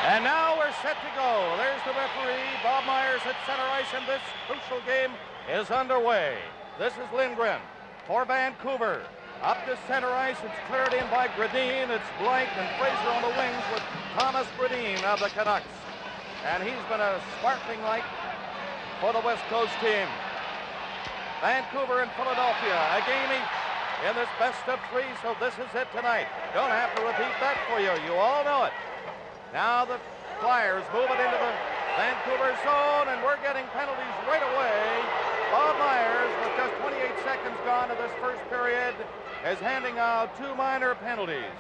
And now we're set to go. There's the referee, Bob Myers at center ice, and this crucial game is underway. This is Lindgren for Vancouver. Up to center ice, it's cleared in by Gradine. It's Blythe and Fraser on the wings with Thomas Gradine of the Canucks. And he's been a sparkling light for the West Coast team. Vancouver and Philadelphia, a game each in this best of three, so this is it tonight. Don't have to repeat that for you. You all know it. Now the Flyers move it into the Vancouver zone, and we're getting penalties right away. Bob Myers, with just 28 seconds gone of this first period, is handing out two minor penalties.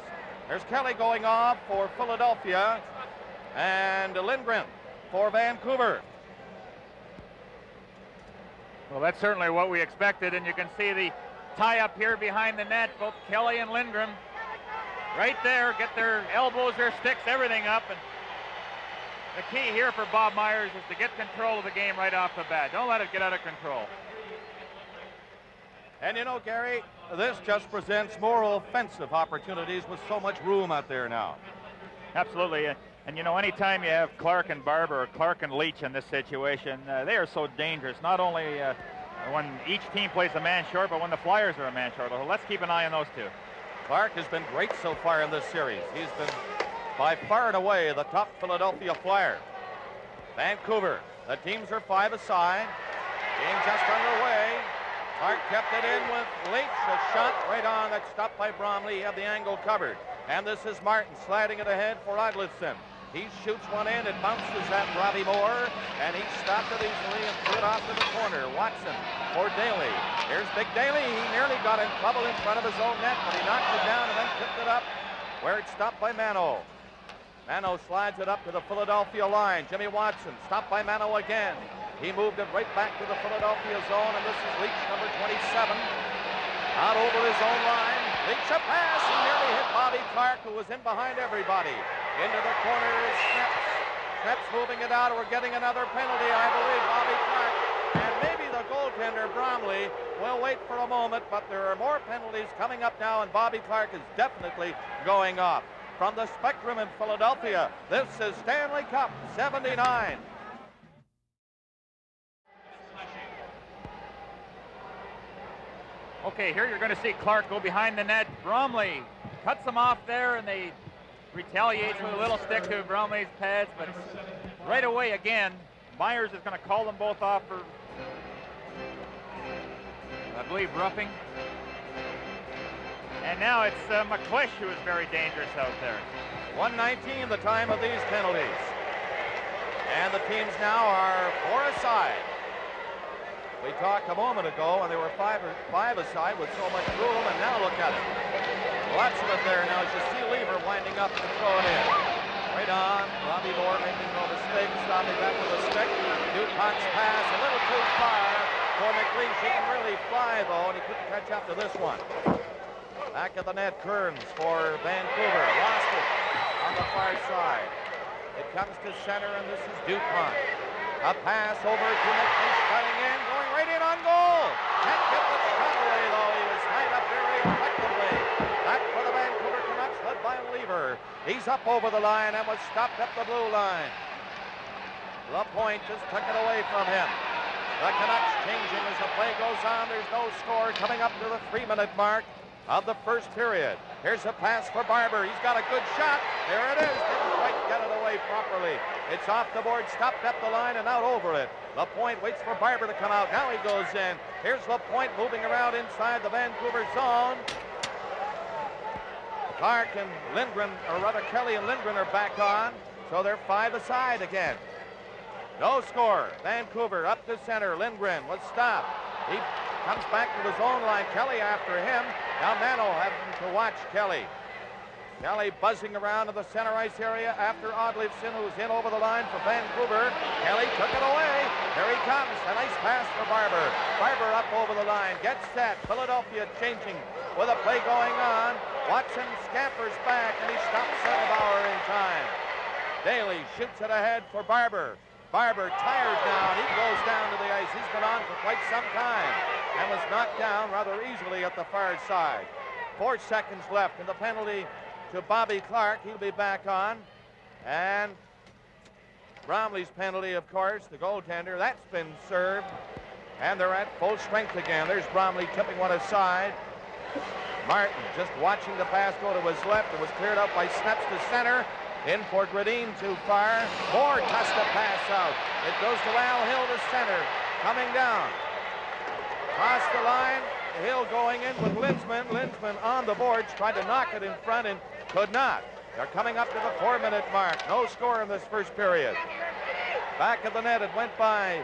There's Kelly going off for Philadelphia, and Lindgren for Vancouver. Well, that's certainly what we expected, and you can see the tie-up here behind the net. Both Kelly and Lindgren right there, get their elbows, their sticks, everything up. And the key here for Bob Myers is to get control of the game right off the bat. Don't let it get out of control. And you know, Gary, this just presents more offensive opportunities with so much room out there now. Absolutely. And you know, anytime you have Clark and Barber or Clark and Leach in this situation, they are so dangerous. Not only when each team plays a man short, but when the Flyers are a man short. So let's keep an eye on those two. Clark has been great so far in this series. He's been by far and away the top Philadelphia Flyer. Vancouver, the teams are five aside. Game just underway. Clark kept it in with Leach. A shot right on that's stopped by Bromley. He had the angle covered. And this is Martin sliding it ahead for Odlifson. He shoots one in, it bounces at Robbie Moore, and he stopped it easily and threw it off to the corner. Watson for Daly. Here's Big Daly. He nearly got in trouble in front of his own net, but he knocked it down and then tipped it up where it's stopped by Mano. Mano slides it up to the Philadelphia line. Jimmy Watson stopped by Mano again. He moved it right back to the Philadelphia zone, and this is Leach, number 27. Out over his own line. Leach a pass. He nearly hit Bobby Clark, who was in behind everybody. Into the corner is Schneps. Schneps moving it out. We're getting another penalty, I believe, Bobby Clark. And maybe the goaltender, Bromley, will wait for a moment, but there are more penalties coming up now, and Bobby Clark is definitely going off. From the Spectrum in Philadelphia, this is Stanley Cup 79. Okay, here you're going to see Clark go behind the net. Bromley cuts him off there, and they retaliates with a little stick to Bromley's pads, but right away again, Myers is going to call them both off for, I believe, roughing. And now it's McClish who is very dangerous out there. 1:19 the time of these penalties. And the teams now are four aside. We talked a moment ago and they were five aside with so much room, and now look at it. Lots of it there now as you see Lever winding up to throw it in. Right on. Robbie Moore making no mistake, stopping back with a stick. DuPont's pass a little too far for McLeish. He can really fly though, and he couldn't catch up to this one. Back at the net, Kearns for Vancouver. Lost it on the far side. It comes to center, and this is DuPont. A pass over to McLeish, cutting in, going right in on goal. Can't get the shot away though. He was tied up very effectively. Back for the Vancouver Canucks, led by Lever. He's up over the line and was stopped at the blue line. LaPointe just took it away from him. The Canucks changing as the play goes on. There's no score coming up to the 3-minute mark of the first period. Here's a pass for Barber. He's got a good shot. There it is. Didn't quite get it away properly. It's off the board, stopped up the line and out over it. LaPointe waits for Barber to come out. Now he goes in. Here's LaPointe moving around inside the Vancouver zone. Clark and Lindgren, or rather Kelly and Lindgren are back on. So they're five aside again. No score. Vancouver up to center. Lindgren was stopped. He comes back to his own line. Kelly after him. Now Mano having to watch Kelly. Kelly buzzing around in the center ice area after Odlifson, who's in over the line for Vancouver. Kelly took it away. Here he comes. A nice pass for Barber. Barber up over the line. Gets set. Philadelphia changing with a play going on. Watson scampers back, and he stops Settlebauer in time. Daly shoots it ahead for Barber. Barber tired now, and he goes down to the ice. He's been on for quite some time and was knocked down rather easily at the far side. 4 seconds left, and the penalty to Bobby Clark. He'll be back on. And Bromley's penalty, of course, the goaltender. That's been served. And they're at full strength again. There's Bromley tipping one aside. Martin just watching the pass go to his left. It was cleared up by Snaps to center. In for Gradine too far. Moore tossed the pass out. It goes to Al Hill to center. Coming down. Across the line. Hill going in with Linsman. Linsman on the boards. Tried to knock it in front and could not. They're coming up to the 4-minute mark. No score in this first period. Back of the net. It went by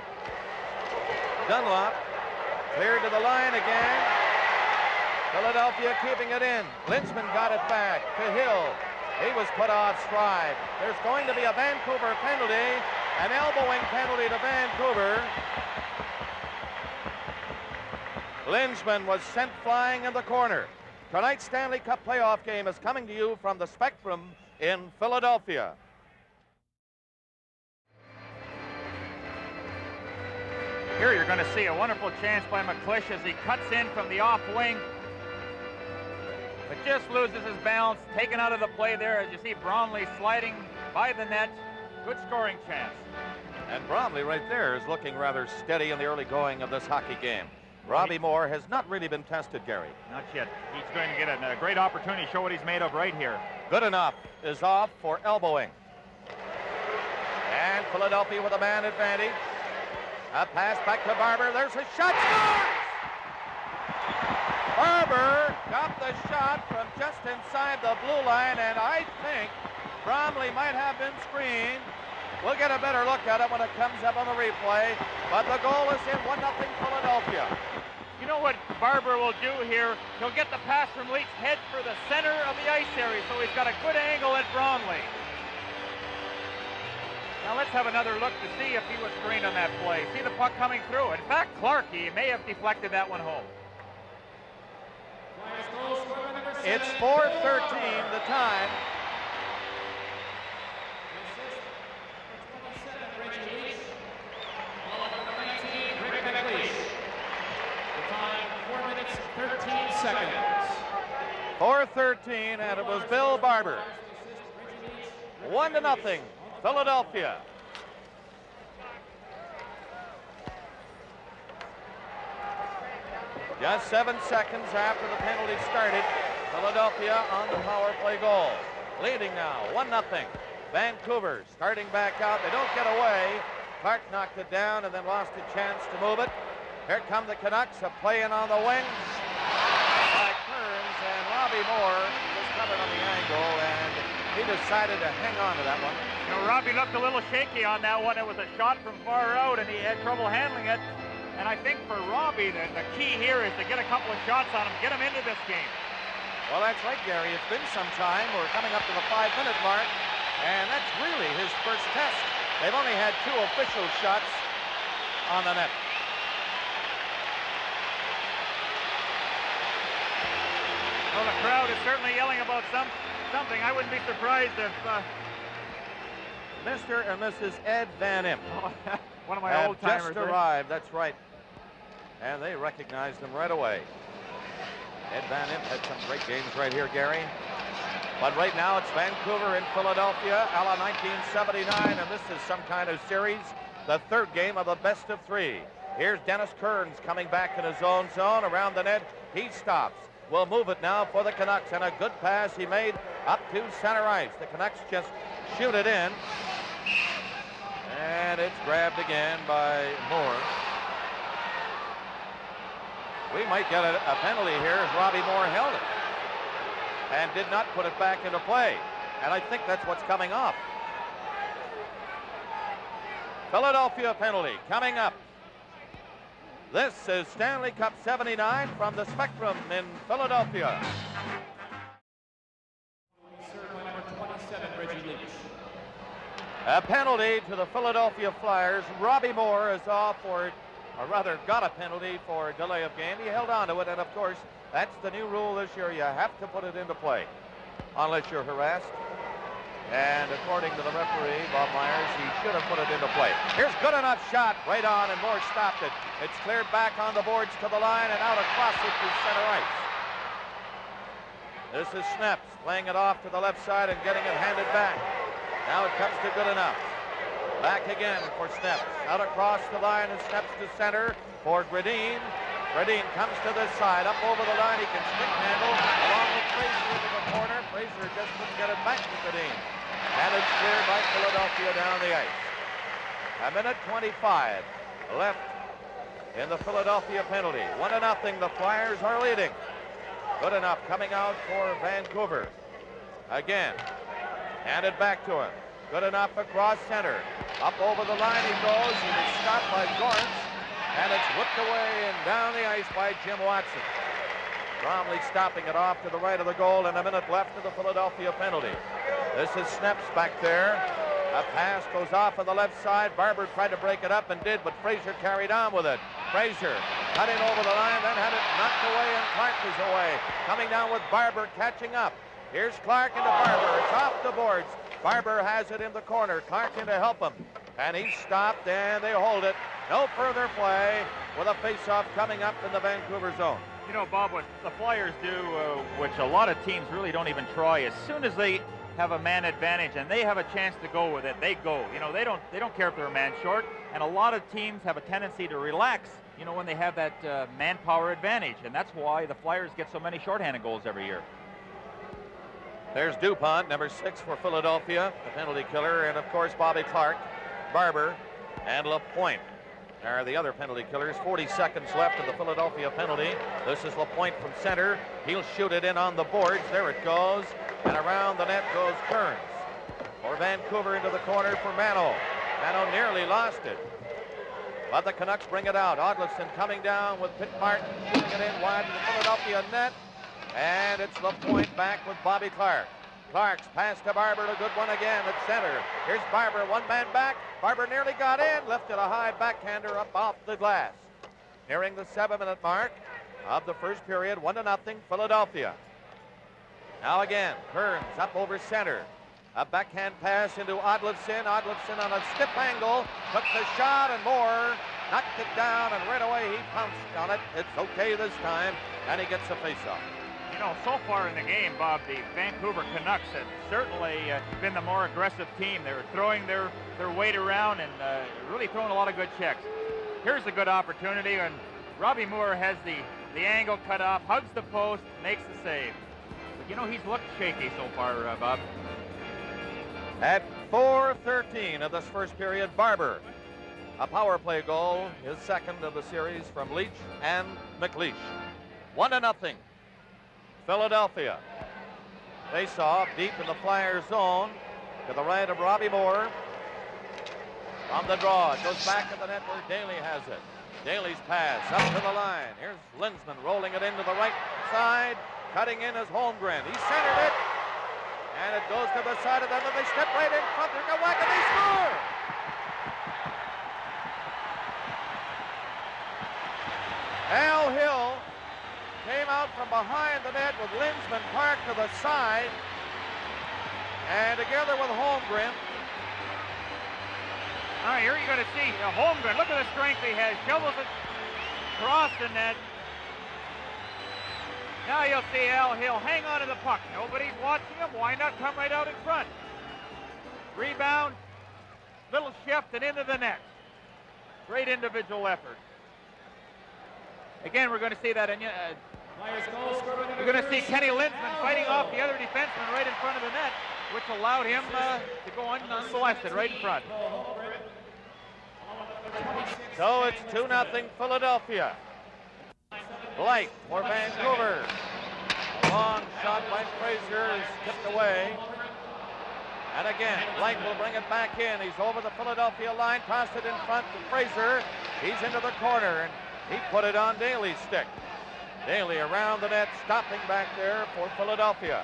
Dunlop. Cleared to the line again. Philadelphia keeping it in. Linsman got it back to Hill. He was put off stride. There's going to be a Vancouver penalty, an elbowing penalty to Vancouver. Linsman was sent flying in the corner. Tonight's Stanley Cup playoff game is coming to you from the Spectrum in Philadelphia. Here you're going to see a wonderful chance by McClish as he cuts in from the off wing. But just loses his balance, taken out of the play there as you see Bromley sliding by the net. Good scoring chance. And Bromley right there is looking rather steady in the early going of this hockey game. Robbie Moore has not really been tested, Gary. Not yet. He's going to get a great opportunity to show what he's made of right here. Good enough is off for elbowing. And Philadelphia with a man advantage. A pass back to Barber. There's a shot. Scores! Barber got the shot from just inside the blue line, and I think Bromley might have been screened. We'll get a better look at it when it comes up on the replay, but the goal is in 1-0 Philadelphia. You know what Barber will do here? He'll get the pass from Leach's head for the center of the ice area, so he's got a good angle at Bromley. Now let's have another look to see if he was screened on that play. See the puck coming through. In fact, Clarkey may have deflected that one home. It's 4:13 the time. The time, 4 minutes, 13 seconds. 4:13, and it was Bill Barber. 1-0, Philadelphia. Just 7 seconds after the penalty started, Philadelphia on the power play goal. Leading now, 1-0. Vancouver starting back out. They don't get away. Clark knocked it down and then lost a chance to move it. Here come the Canucks, a play in on the wing by Kearns, and Robbie Moore was covered on the angle, and he decided to hang on to that one. You know, Robbie looked a little shaky on that one. It was a shot from far out, and he had trouble handling it. And I think for Robbie, the key here is to get a couple of shots on him, get him into this game. Well, that's right, Gary. It's been some time. We're coming up to the 5-minute mark, and that's really his first test. They've only had 2 official shots on the net. Well, the crowd is certainly yelling about something. I wouldn't be surprised if... Mr. and Mrs. Ed Van Imp. One of my old-timers. Just arrived, that's right. And they recognized him right away. Ed Van Imp had some great games right here, Gary. But right now it's Vancouver in Philadelphia, a la 1979, and this is some kind of series, the 3rd game of the best of 3. Here's Dennis Kearns coming back in his own zone around the net. He stops. We'll move it now for the Canucks, and a good pass he made up to center ice. The Canucks just shoot it in. And it's grabbed again by Moore. We might get a penalty here as Robbie Moore held it and did not put it back into play. And I think that's what's coming off. Philadelphia penalty coming up. This is Stanley Cup 79 from the Spectrum in Philadelphia. Served by number 27, Reggie Leach. A penalty to the Philadelphia Flyers. Robbie Moore is off for, or rather got a penalty for delay of game. He held on to it, and of course, that's the new rule this year. You have to put it into play unless you're harassed. And according to the referee, Bob Myers, he should have put it into play. Here's good enough shot right on, and Moore stopped it. It's cleared back on the boards to the line and out across it to center ice. This is Snaps playing it off to the left side and getting it handed back. Now it comes to good enough. Back again for Sneps. Out across the line and Sneps to center for Gradine. Gradine comes to this side. Up over the line. He can stick handle along with Fraser into the corner. Fraser just couldn't get it back to Gradine. And it's cleared by Philadelphia down the ice. A minute 25 left in the Philadelphia penalty. 1-0. The Flyers are leading. Good enough coming out for Vancouver. Again. Handed back to him. Good enough across center. Up over the line he goes. He is stopped by Gorance. And it's whipped away and down the ice by Jim Watson. Bromley stopping it off to the right of the goal, and a minute left of the Philadelphia penalty. This is Sneps back there. A pass goes off on the left side. Barber tried to break it up and did, but Fraser carried on with it. Fraser cutting over the line, then had it knocked away, and Clark is away. Coming down with Barber catching up. Here's Clark into Barber. It's off the boards. Barber has it in the corner. Clark in to help him. And he's stopped, and they hold it. No further play with a face-off coming up in the Vancouver zone. You know, Bob, what the Flyers do, which a lot of teams really don't even try, as soon as they have a man advantage and they have a chance to go with it, they go. You know, they don't care if they're a man short, and a lot of teams have a tendency to relax, you know, when they have that manpower advantage, and that's why the Flyers get so many shorthanded goals every year. There's DuPont, number 6 for Philadelphia, the penalty killer, and of course Bobby Clark, Barber, and Lapointe are the other penalty killers. 40 seconds left of the Philadelphia penalty. This is Lapointe from center. He'll shoot it in on the boards. There it goes. And around the net goes Kearns. For Vancouver into the corner for Mano. Mano nearly lost it. But the Canucks bring it out. Odlefson coming down with Pitt Martin, shooting it in wide to the Philadelphia net. And it's Lapointe back with Bobby Clark. Clark's pass to Barber, a good one again at center. Here's Barber, one man back. Barber nearly got in, lifted a high backhander up off the glass. Nearing the 7-minute mark of the first period, 1-0 Philadelphia. Now again, Kearns up over center. A backhand pass into Odlefson. Odlefson on a stiff angle, took the shot and more, knocked it down, and right away he pounced on it. It's okay this time, and he gets a faceoff. You know, so far in the game, Bob, the Vancouver Canucks have certainly been the more aggressive team. They were throwing their weight around and really throwing a lot of good checks. Here's a good opportunity, and Robbie Moore has the angle cut off, hugs the post, makes the save. But, you know, he's looked shaky so far, Bob. At 4:13 of this first period, Barber, a power play goal, his second of the series from Leach and McLeish. 1-0. Philadelphia. Face-off deep in the Flyers zone to the right of Robbie Moore. On the draw, it goes back to the net where Daly has it. Daly's pass up to the line. Here's Linsman rolling it into the right side. Cutting in is Holmgren. He centered it. And it goes to the side of them, and they step right in front. They're going whack, and they score! Al Hill came out from behind the net with Linsman parked to the side. And together with Holmgren. All right, here you're going to see Holmgren. Look at the strength he has. Shovels it across the net. Now you'll see Al Hill hang on to the puck. Nobody's watching him. Why not come right out in front? Rebound, little shift, and into the net. Great individual effort. Again, we're going to see that. We're going to see Kenny Linsman fighting off the other defenseman right in front of the net, which allowed him to go unmolested right in front. So it's 2-0 Philadelphia. Blight for Vancouver. A long shot by Fraser is tipped away. And again, Blight will bring it back in. He's over the Philadelphia line, tossed it in front to Fraser. He's into the corner, and he put it on Daly's stick. Daly around the net, stopping back there for Philadelphia.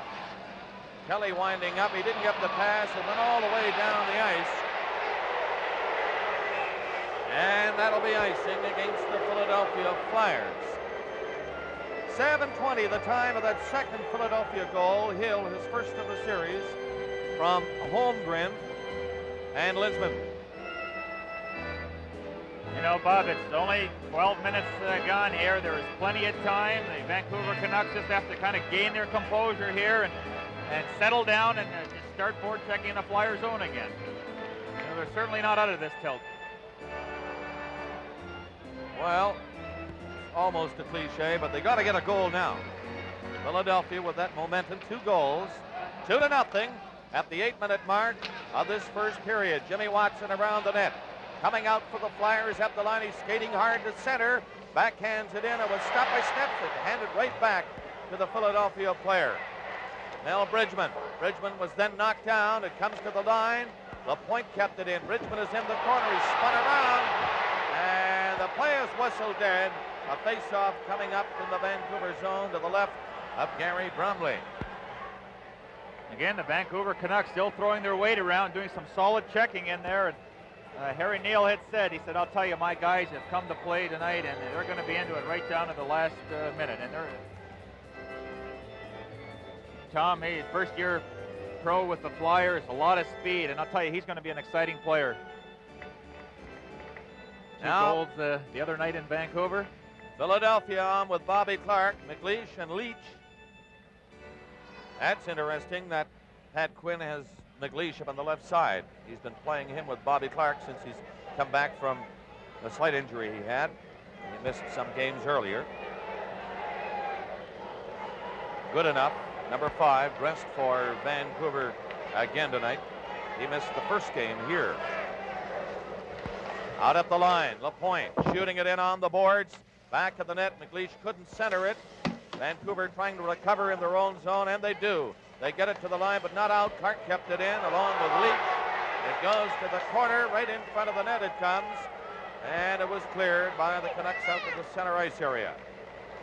Kelly winding up. He didn't get the pass. It went all the way down the ice. And that'll be icing against the Philadelphia Flyers. 7:20, the time of that second Philadelphia goal. Hill, his first of the series, from Holmgren and Linsman. You know, Bob, it's only 12 minutes gone here. There is plenty of time. The Vancouver Canucks just have to kind of gain their composure here and settle down and just start forward checking the Flyer zone again. they're certainly not out of this tilt. Well, it's almost a cliche, but they got to get a goal now. Philadelphia with that momentum, 2 goals, 2-0 at the 8-minute mark of this first period. Jimmy Watson around the net, coming out for the Flyers at the line. He's skating hard to center, backhands it in. It was stopped by Stepford, handed right back to the Philadelphia player. Mel Bridgman. Bridgman was then knocked down. It comes to the line. LaPointe kept it in. Bridgman is in the corner. He spun around, and the play is whistled dead. A face-off coming up in the Vancouver zone to the left of Gary Bromley. Again, the Vancouver Canucks still throwing their weight around, doing some solid checking in there. And Harry Neal had said, he said, I'll tell you, my guys have come to play tonight, and they're going to be into it right down to the last minute. And Tom, his first year pro with the Flyers, a lot of speed, and I'll tell you, he's going to be an exciting player. 2 goals the other night in Vancouver. Philadelphia on with Bobby Clark, McLeish, and Leach. That's interesting that Pat Quinn has McLeish up on the left side. He's been playing him with Bobby Clark since he's come back from a slight injury he had. He missed some games earlier. Good enough. Number 5, dressed for Vancouver again tonight. He missed the first game here. Out at the line, LaPointe shooting it in on the boards. Back of the net, McLeish couldn't center it. Vancouver trying to recover in their own zone, and they do. They get it to the line, but not out. Clark kept it in along with Leach. It goes to the corner, right in front of the net it comes. And it was cleared by the Canucks out to the center ice area.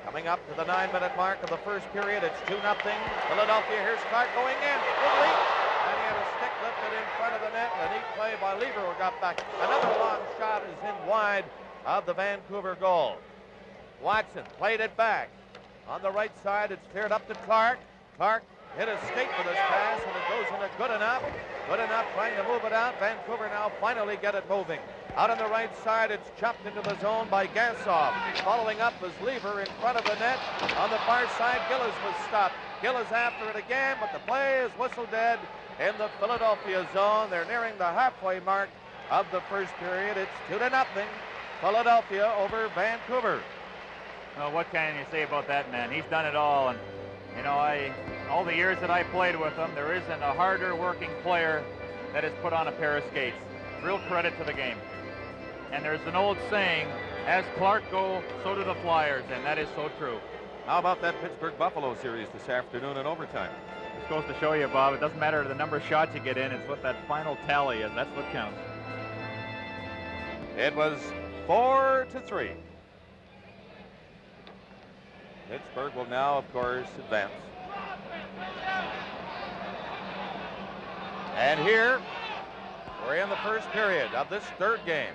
Coming up to the 9-minute mark of the first period, it's 2-0. Philadelphia, here's Clark going in with Leach. And he had a stick lifted in front of the net. A neat play by Lieber, who got back. Another long shot is in wide of the Vancouver goal. Watson played it back. On the right side, it's cleared up to Clark. Clark hit a skate with his pass, and it goes into good enough. Good enough, trying to move it out. Vancouver now finally get it moving. Out on the right side, it's chopped into the zone by Gassoff. Following up was Lieber in front of the net. On the far side, Gillis was stopped. Gillis after it again, but the play is whistled dead in the Philadelphia zone. They're nearing the halfway mark of the first period. It's 2-0. Philadelphia over Vancouver. Well, what can you say about that man? He's done it all, and you know, all the years that I played with him, there isn't a harder working player that has put on a pair of skates. Real credit to the game. And there's an old saying, as Clark go, so do the Flyers, and that is so true. How about that Pittsburgh-Buffalo series this afternoon in overtime? This goes to show you, Bob, it doesn't matter the number of shots you get in, it's what that final tally is. That's what counts. It was 4-3. Pittsburgh will now, of course, advance. And here, we're in the first period of this third game.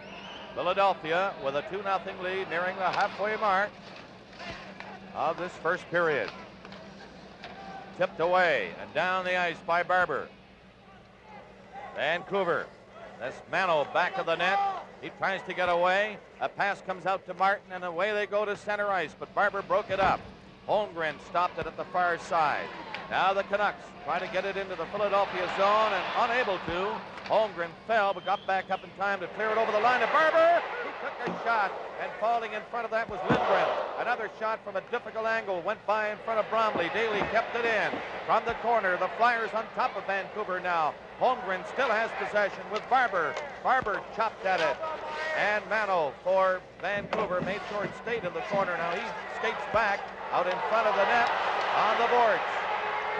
Philadelphia with a 2-0 lead, nearing the halfway mark of this first period. Tipped away and down the ice by Barber. Vancouver, this Mano back of the net. He tries to get away. A pass comes out to Martin, and away they go to center ice, but Barber broke it up. Holmgren stopped it at the far side. Now the Canucks try to get it into the Philadelphia zone, and unable to. Holmgren fell, but got back up in time to clear it over the line to Barber. He took a shot, and falling in front of that was Lindgren. Another shot from a difficult angle went by in front of Bromley. Daly kept it in from the corner. The Flyers on top of Vancouver now. Holmgren still has possession with Barber. Barber chopped at it. And Mano for Vancouver made sure it stayed in the corner. Now he skates back out in front of the net on the boards.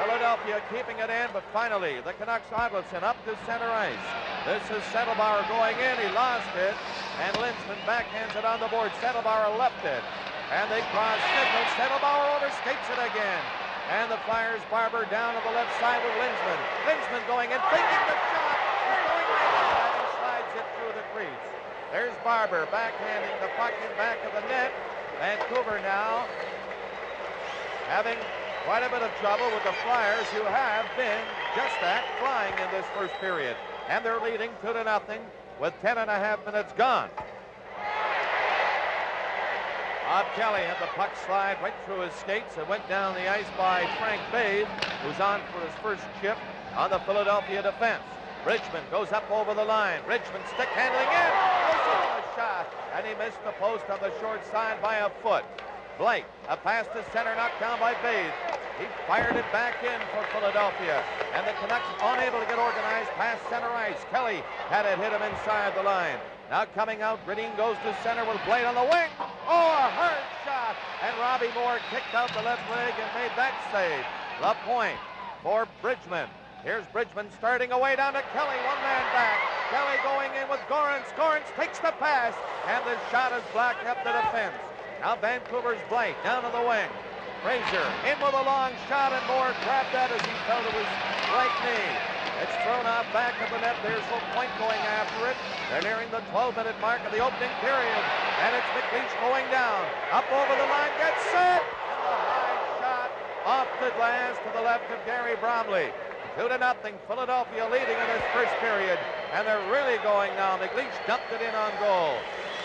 Philadelphia keeping it in, but finally the Canucks Odlinson up to center ice. This is Settlebauer going in. He lost it, and Lindsman backhands it on the board. Settlebauer left it, and they cross signal. Settlebauer overskates it again. And the Flyers, Barber down to the left side with Lindsman. Lindsman going in, thinking the shot. He's going right at it, and he slides it through the crease. There's Barber backhanding the puck in back of the net. Vancouver now having quite a bit of trouble with the Flyers, who have been just that, flying in this first period. And they're leading 2-0 with 10.5 minutes gone. Bob Kelly had the puck slide right through his skates. It went down the ice by Frank Bathe, who's on for his first chip on the Philadelphia defense. Bridgman goes up over the line. Bridgman stick handling in. Goes in a shot. And he missed the post on the short side by a foot. Blake, a pass to center, knocked down by Bathe. He fired it back in for Philadelphia. And the Canucks unable to get organized past center ice. Kelly had it hit him inside the line. Now coming out, Gradine goes to center with Blade on the wing. Oh, a hard shot. And Robbie Moore kicked out the left leg and made that save. The point for Bridgman. Here's Bridgman starting away down to Kelly, one man back. Kelly going in with Gorance. Gorance takes the pass, and the shot is blocked up the defense. Now Vancouver's Blake down to the wing. Fraser in with a long shot, and Moore grabbed that as he fell to his right knee. It's thrown out back of the net. There's no point going after it. They're nearing the 12-minute mark of the opening period, and it's McLeish going down. Up over the line, gets set, and the high shot off the glass to the left of Gary Bromley. 2-0, Philadelphia leading in this first period, and they're really going now. McLeish dumped it in on goal.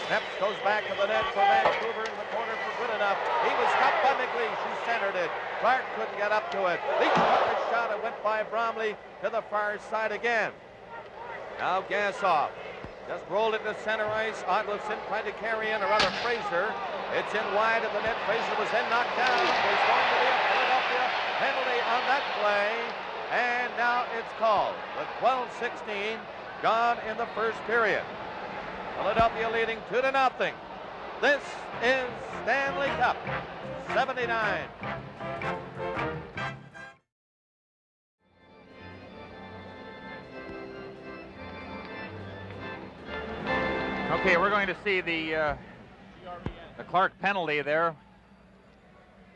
Snaps goes back to the net for Vancouver in the corner for good enough. He was stopped by McLeish, who centered it. Clark couldn't get up to it. Leach took a shot and went by Bromley to the far side again. Now Gassoff just rolled it to center ice. Odlifson tried to carry in, or rather Fraser. It's in wide of the net. Fraser was then knocked down. There's going to be a Philadelphia penalty on that play. And now it's called. With 12:16 gone in the first period. Philadelphia leading 2-0. This is Stanley Cup 79. Okay, we're going to see the Clark penalty there.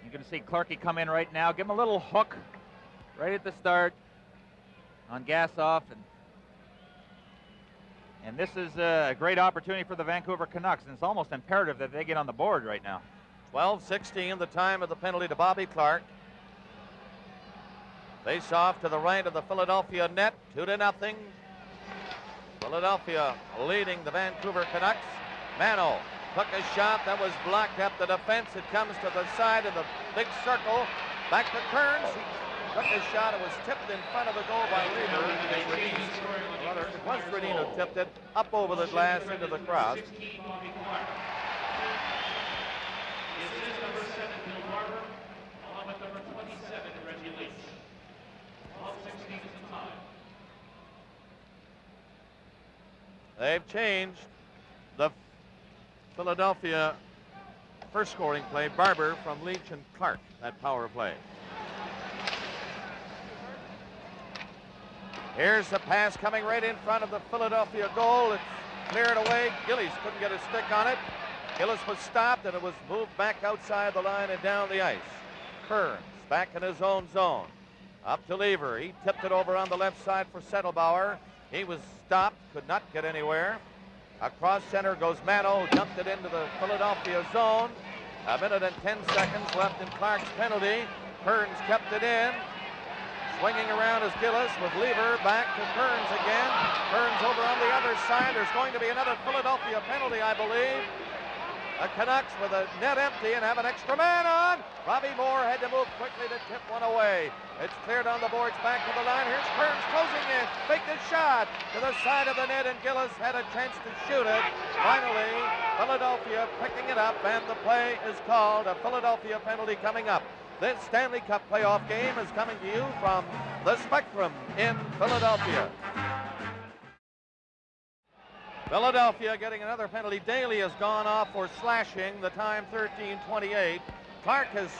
You can see Clarkie come in right now. Give him a little hook right at the start on Gassoff, and this is a great opportunity for the Vancouver Canucks, and it's almost imperative that they get on the board right now. 12:16, the time of the penalty to Bobby Clark. Face off to the right of the Philadelphia net, 2-0. Philadelphia leading the Vancouver Canucks. Mano took a shot that was blocked up the defense. It comes to the side of the big circle. Back to Kearns. He took a shot. It was tipped in front of the goal by Weaver. It was Gradine who tipped it up over the glass into the cross. They've changed the Philadelphia first scoring play. Barber from Leach and Clark, that power play. Here's the pass coming right in front of the Philadelphia goal. It's cleared away. Gillies couldn't get a stick on it. Gillis was stopped, and it was moved back outside the line and down the ice. Kearns back in his own zone. Up to Lever. He tipped it over on the left side for Settlebauer. He was stopped, could not get anywhere. Across center goes Mano, who dumped it into the Philadelphia zone. 1 minute and 10 seconds left in Clark's penalty. Kearns kept it in. Swinging around is Gillis with Lever back to Kearns again. Kearns over on the other side. There's going to be another Philadelphia penalty, I believe. The Canucks with a net empty and have an extra man on. Robbie Moore had to move quickly to tip one away. It's cleared on the boards back to the line. Here's Kearns closing in. Faked a shot to the side of the net, and Gillis had a chance to shoot it. Finally, Philadelphia picking it up, and the play is called. A Philadelphia penalty coming up. This Stanley Cup playoff game is coming to you from the Spectrum in Philadelphia. Philadelphia getting another penalty. Daly has gone off for slashing. The time 13:28. Clark has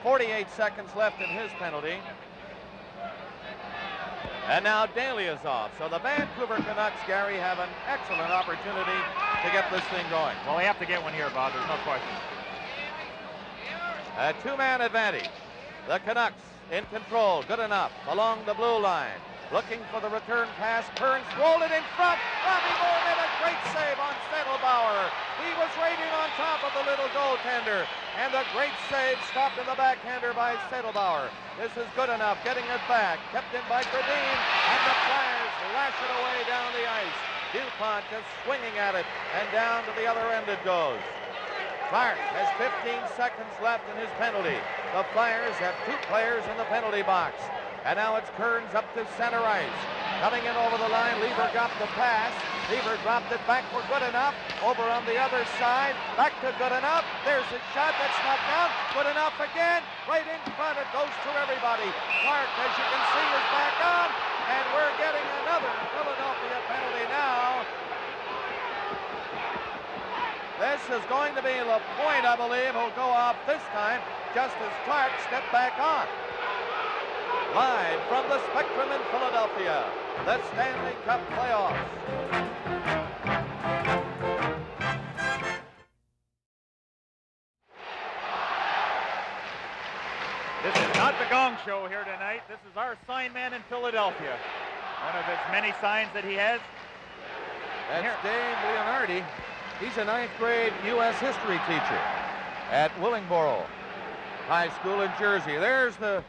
48 seconds left in his penalty. And now Daly is off. So the Vancouver Canucks, Gary, have an excellent opportunity to get this thing going. Well, we have to get one here, Bob. There's no question. A two-man advantage. The Canucks in control. Good enough. Along the blue line. Looking for the return pass. Kearns rolled it in front. Robbie Moore made a great save on Settlebauer. He was right in on top of the little goaltender. And a great save stopped in the backhander by Settlebauer. This is good enough. Getting it back. Kept in by Gradine. And the Flyers lash it away down the ice. DuPont just swinging at it. And down to the other end it goes. Clark has 15 seconds left in his penalty. The Flyers have two players in the penalty box. And now it's Kearns up to center ice. Coming in over the line, Lever got the pass. Lever dropped it back for good enough. Over on the other side, back to good enough. There's a shot that's knocked down. Good enough again. Right in front, it goes to everybody. Clark, as you can see, is back on. And we're getting another Philadelphia penalty now. This is going to be LaPointe, I believe, who'll go off this time, just as Clark stepped back on. Live from the Spectrum in Philadelphia, the Stanley Cup playoffs. This is not the Gong Show here tonight. This is our sign man in Philadelphia. One of his many signs that he has. That's Dave Leonardi. He's a 9th grade U.S. history teacher at Willingboro High School in Jersey. There's the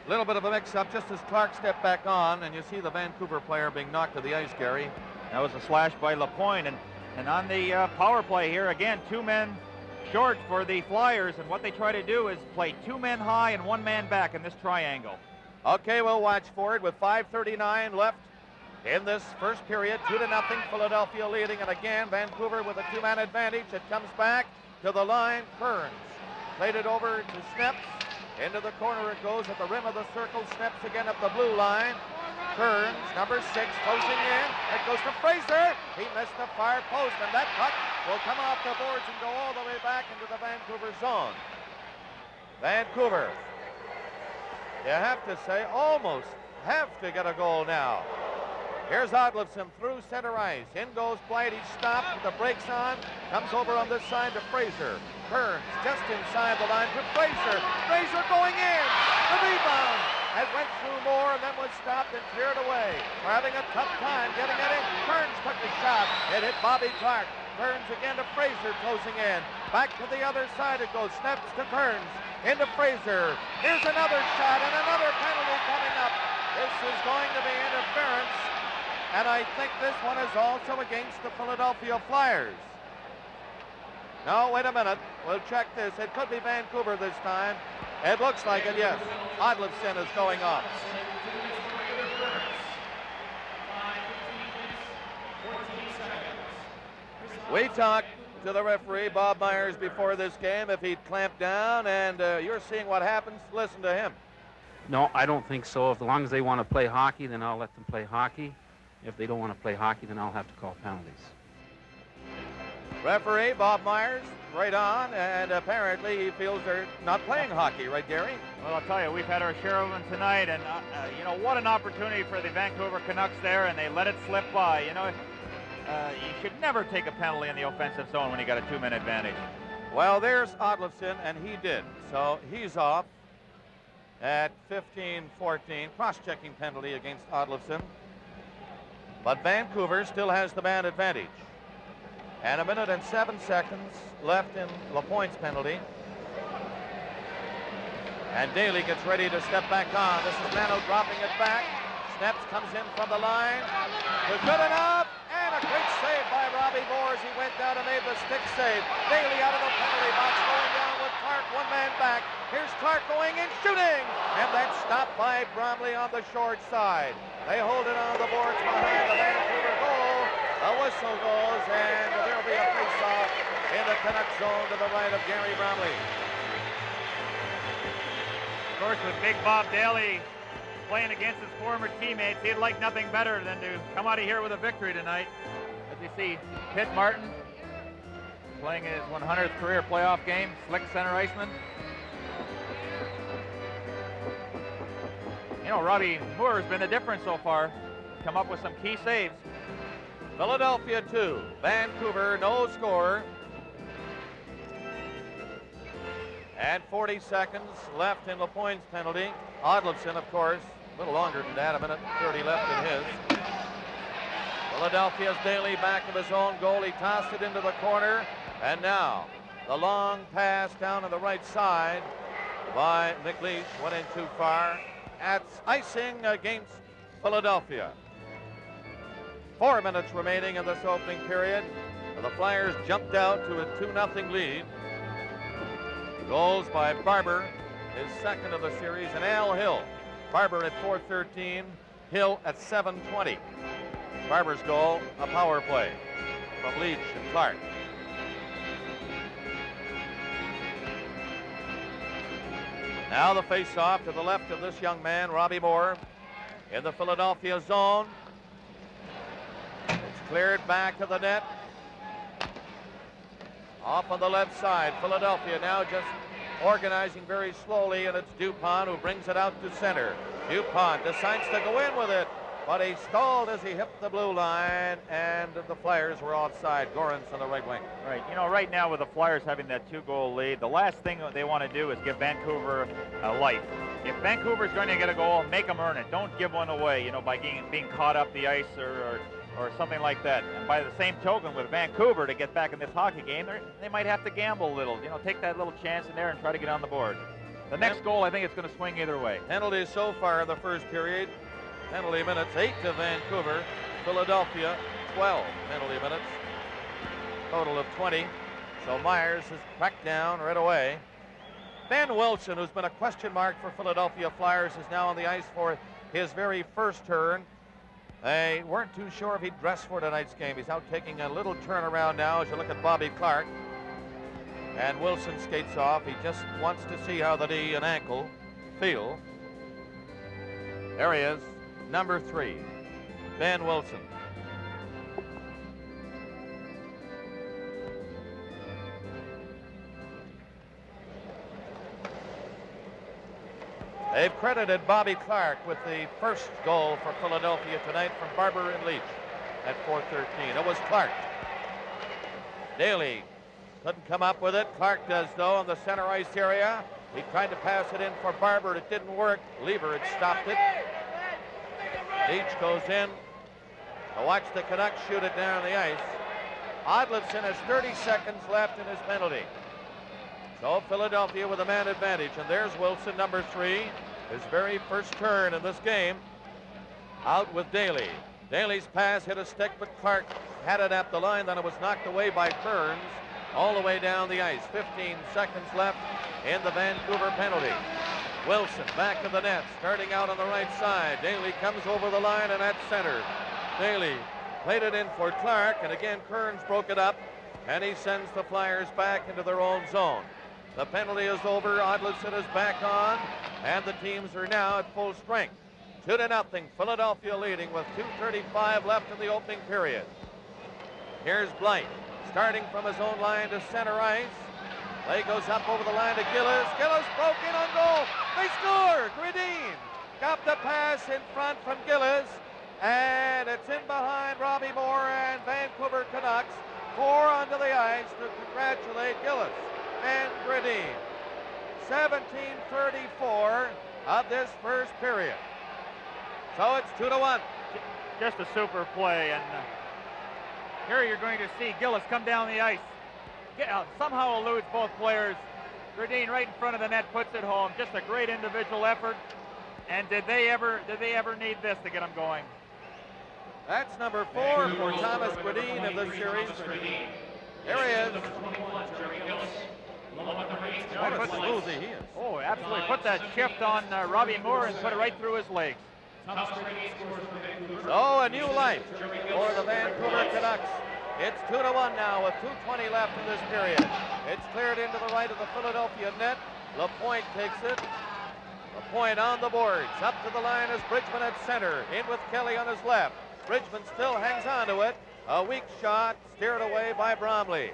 little bit of a mix-up just as Clark stepped back on, and you see the Vancouver player being knocked to the ice, Gary. That was a slash by LaPointe, and on the power play here, again, 2 men short for the Flyers, and what they try to do is play 2 men high and 1 man back in this triangle. Okay, we'll watch for it with 5:39 left in this first period. 2-0, Philadelphia leading, and again, Vancouver with a 2-man advantage. It comes back to the line. Kearns played it over to Sneps. Into the corner it goes at the rim of the circle. Sneps again up the blue line. Kearns, number 6, closing in. It goes to Fraser. He missed the far post, and that puck will come off the boards and go all the way back into the Vancouver zone. Vancouver, you have to say, almost have to get a goal now. Here's Odlifson through center ice. In goes Blight. He stopped with the brakes on. Comes over on this side to Fraser. Kearns just inside the line to Fraser. Fraser going in. The rebound has went through more and then was stopped and cleared away. We're having a tough time getting it in. Kearns took the shot. It hit Bobby Clark. Kearns again to Fraser closing in. Back to the other side it goes. Sneps to Kearns. Into Fraser. Here's another shot and another penalty coming up. This is going to be interference. And I think this one is also against the Philadelphia Flyers. No, wait a minute. We'll check this. It could be Vancouver this time. It looks like it, yes. Odlifson is going off. We talked to the referee, Bob Myers, before this game if he'd clamp down, and you're seeing what happens. Listen to him. No, I don't think so. As long as they want to play hockey, then I'll let them play hockey. If they don't want to play hockey, then I'll have to call penalties. Referee Bob Myers, right on, and apparently he feels they're not playing hockey, right, Gary? Well, I'll tell you, we've had our share of them tonight, and you know, what an opportunity for the Vancouver Canucks there, and they let it slip by. You know, you should never take a penalty in the offensive zone when you got a 2-man advantage. Well, there's Odlifson, and he did, so he's off at 15-14. Cross-checking penalty against Odlifson. But Vancouver still has the man advantage. And 1 minute and 7 seconds left in LaPointe's penalty. And Daly gets ready to step back on. This is Mano dropping it back. Sneps comes in from the line. Good enough. And a great save by Robbie Moores. He went down and made the stick save. Daly out of the penalty box, going down with Clark, 1 man back. Here's Clark going in, shooting. And that's stopped by Bromley on the short side. They hold it on the boards behind the Vancouver goal. The whistle goes, and there'll be a face-off in the Canucks zone to the right of Gary Bromley. Of course, with Big Bob Daly playing against his former teammates, he'd like nothing better than to come out of here with a victory tonight. As you see, Pitt Martin playing his 100th career playoff game, slick center iceman. You know, Robbie Moore has been the difference so far. Come up with some key saves. Philadelphia 2, Vancouver no score. And 40 seconds left in LaPointe's penalty. Odlifson, of course, a little longer than that, 1 minute 30 left in his. Philadelphia's Daly back of his own goal. He tossed it into the corner. And now the long pass down on the right side by McLeish. Went in too far. That's icing against Philadelphia. 4 minutes remaining in this opening period. The Flyers jumped out to a 2-0 lead. Goals by Barber, his second of the series, and Al Hill. Barber at 4:13, Hill at 7:20. Barber's goal, a power play from Leach and Clark. Now the face-off to the left of this young man, Robbie Moore, in the Philadelphia zone. It's cleared back to the net. Off on the left side, Philadelphia now just organizing very slowly, and it's Dupont who brings it out to center. Dupont decides to go in with it, but he stalled as he hit the blue line, and the Flyers were offside. Gorans on the right wing. Right. You know, right now with the Flyers having that 2-goal lead, the last thing that they want to do is give Vancouver a life. If Vancouver's going to get a goal, make them earn it. Don't give one away, you know, by being caught up the ice or something like that. And by the same token, with Vancouver to get back in this hockey game, they might have to gamble a little. You know, take that little chance in there and try to get on the board. The next goal, I think it's going to swing either way. Penalties so far in the first period. Penalty minutes, 8 to Vancouver. Philadelphia, 12 penalty minutes. Total of 20. So Myers is cracked down right away. Ben Wilson, who's been a question mark for Philadelphia Flyers, is now on the ice for his very first turn. They weren't too sure if he'd dress for tonight's game. He's out taking a little turnaround now as you look at Bobby Clark. And Wilson skates off. He just wants to see how the knee and ankle feel. There he is, number 3, Ben Wilson. They've credited Bobby Clark with the first goal for Philadelphia tonight from Barber and Leach at 4:13. It was Clark. Daly couldn't come up with it. Clark does, though, in the center ice area. He tried to pass it in for Barber. It didn't work. Lever had stopped it. Leach goes in to watch the Canucks shoot it down the ice. Odlinson has 30 seconds left in his penalty. So Philadelphia with a man advantage, and there's Wilson, number 3, his very first turn in this game. Out with Daly. Daly's pass hit a stick, but Clark had it at the line. Then it was knocked away by Kearns all the way down the ice. 15 seconds left in the Vancouver penalty. Wilson back to the net, starting out on the right side. Daly comes over the line and at center. Daly played it in for Clark, and again Kearns broke it up, and he sends the Flyers back into their own zone. The penalty is over. Odlinson is back on, and the teams are now at full strength. 2-0. Philadelphia leading with 2:35 left in the opening period. Here's Blight, starting from his own line to center ice. Play goes up over the line to Gillis. Gillis broke in on goal. They score. Gradine got the pass in front from Gillis, and it's in behind Robbie Moore and Vancouver Canucks. 4 onto the ice to congratulate Gillis and Gradine. 17:34 of this first period. So it's 2-1. Just a super play, and here you're going to see Gillis come down the ice. Somehow eludes both players. Gradine right in front of the net puts it home. Just a great individual effort. And did they ever need this to get them going? That's number 4 for Thomas Gradine of this series. There he is. What a smoothie he is. Oh, absolutely. Put that shift on Robbie Moore and put it right through his legs. So a new life for the Vancouver Canucks. It's 2-1 now with 2:20 left in this period. It's cleared into the right of the Philadelphia net. Lapointe takes it. Lapointe on the boards. Up to the line is Bridgman at center. In with Kelly on his left. Bridgman still hangs on to it. A weak shot steered away by Bromley.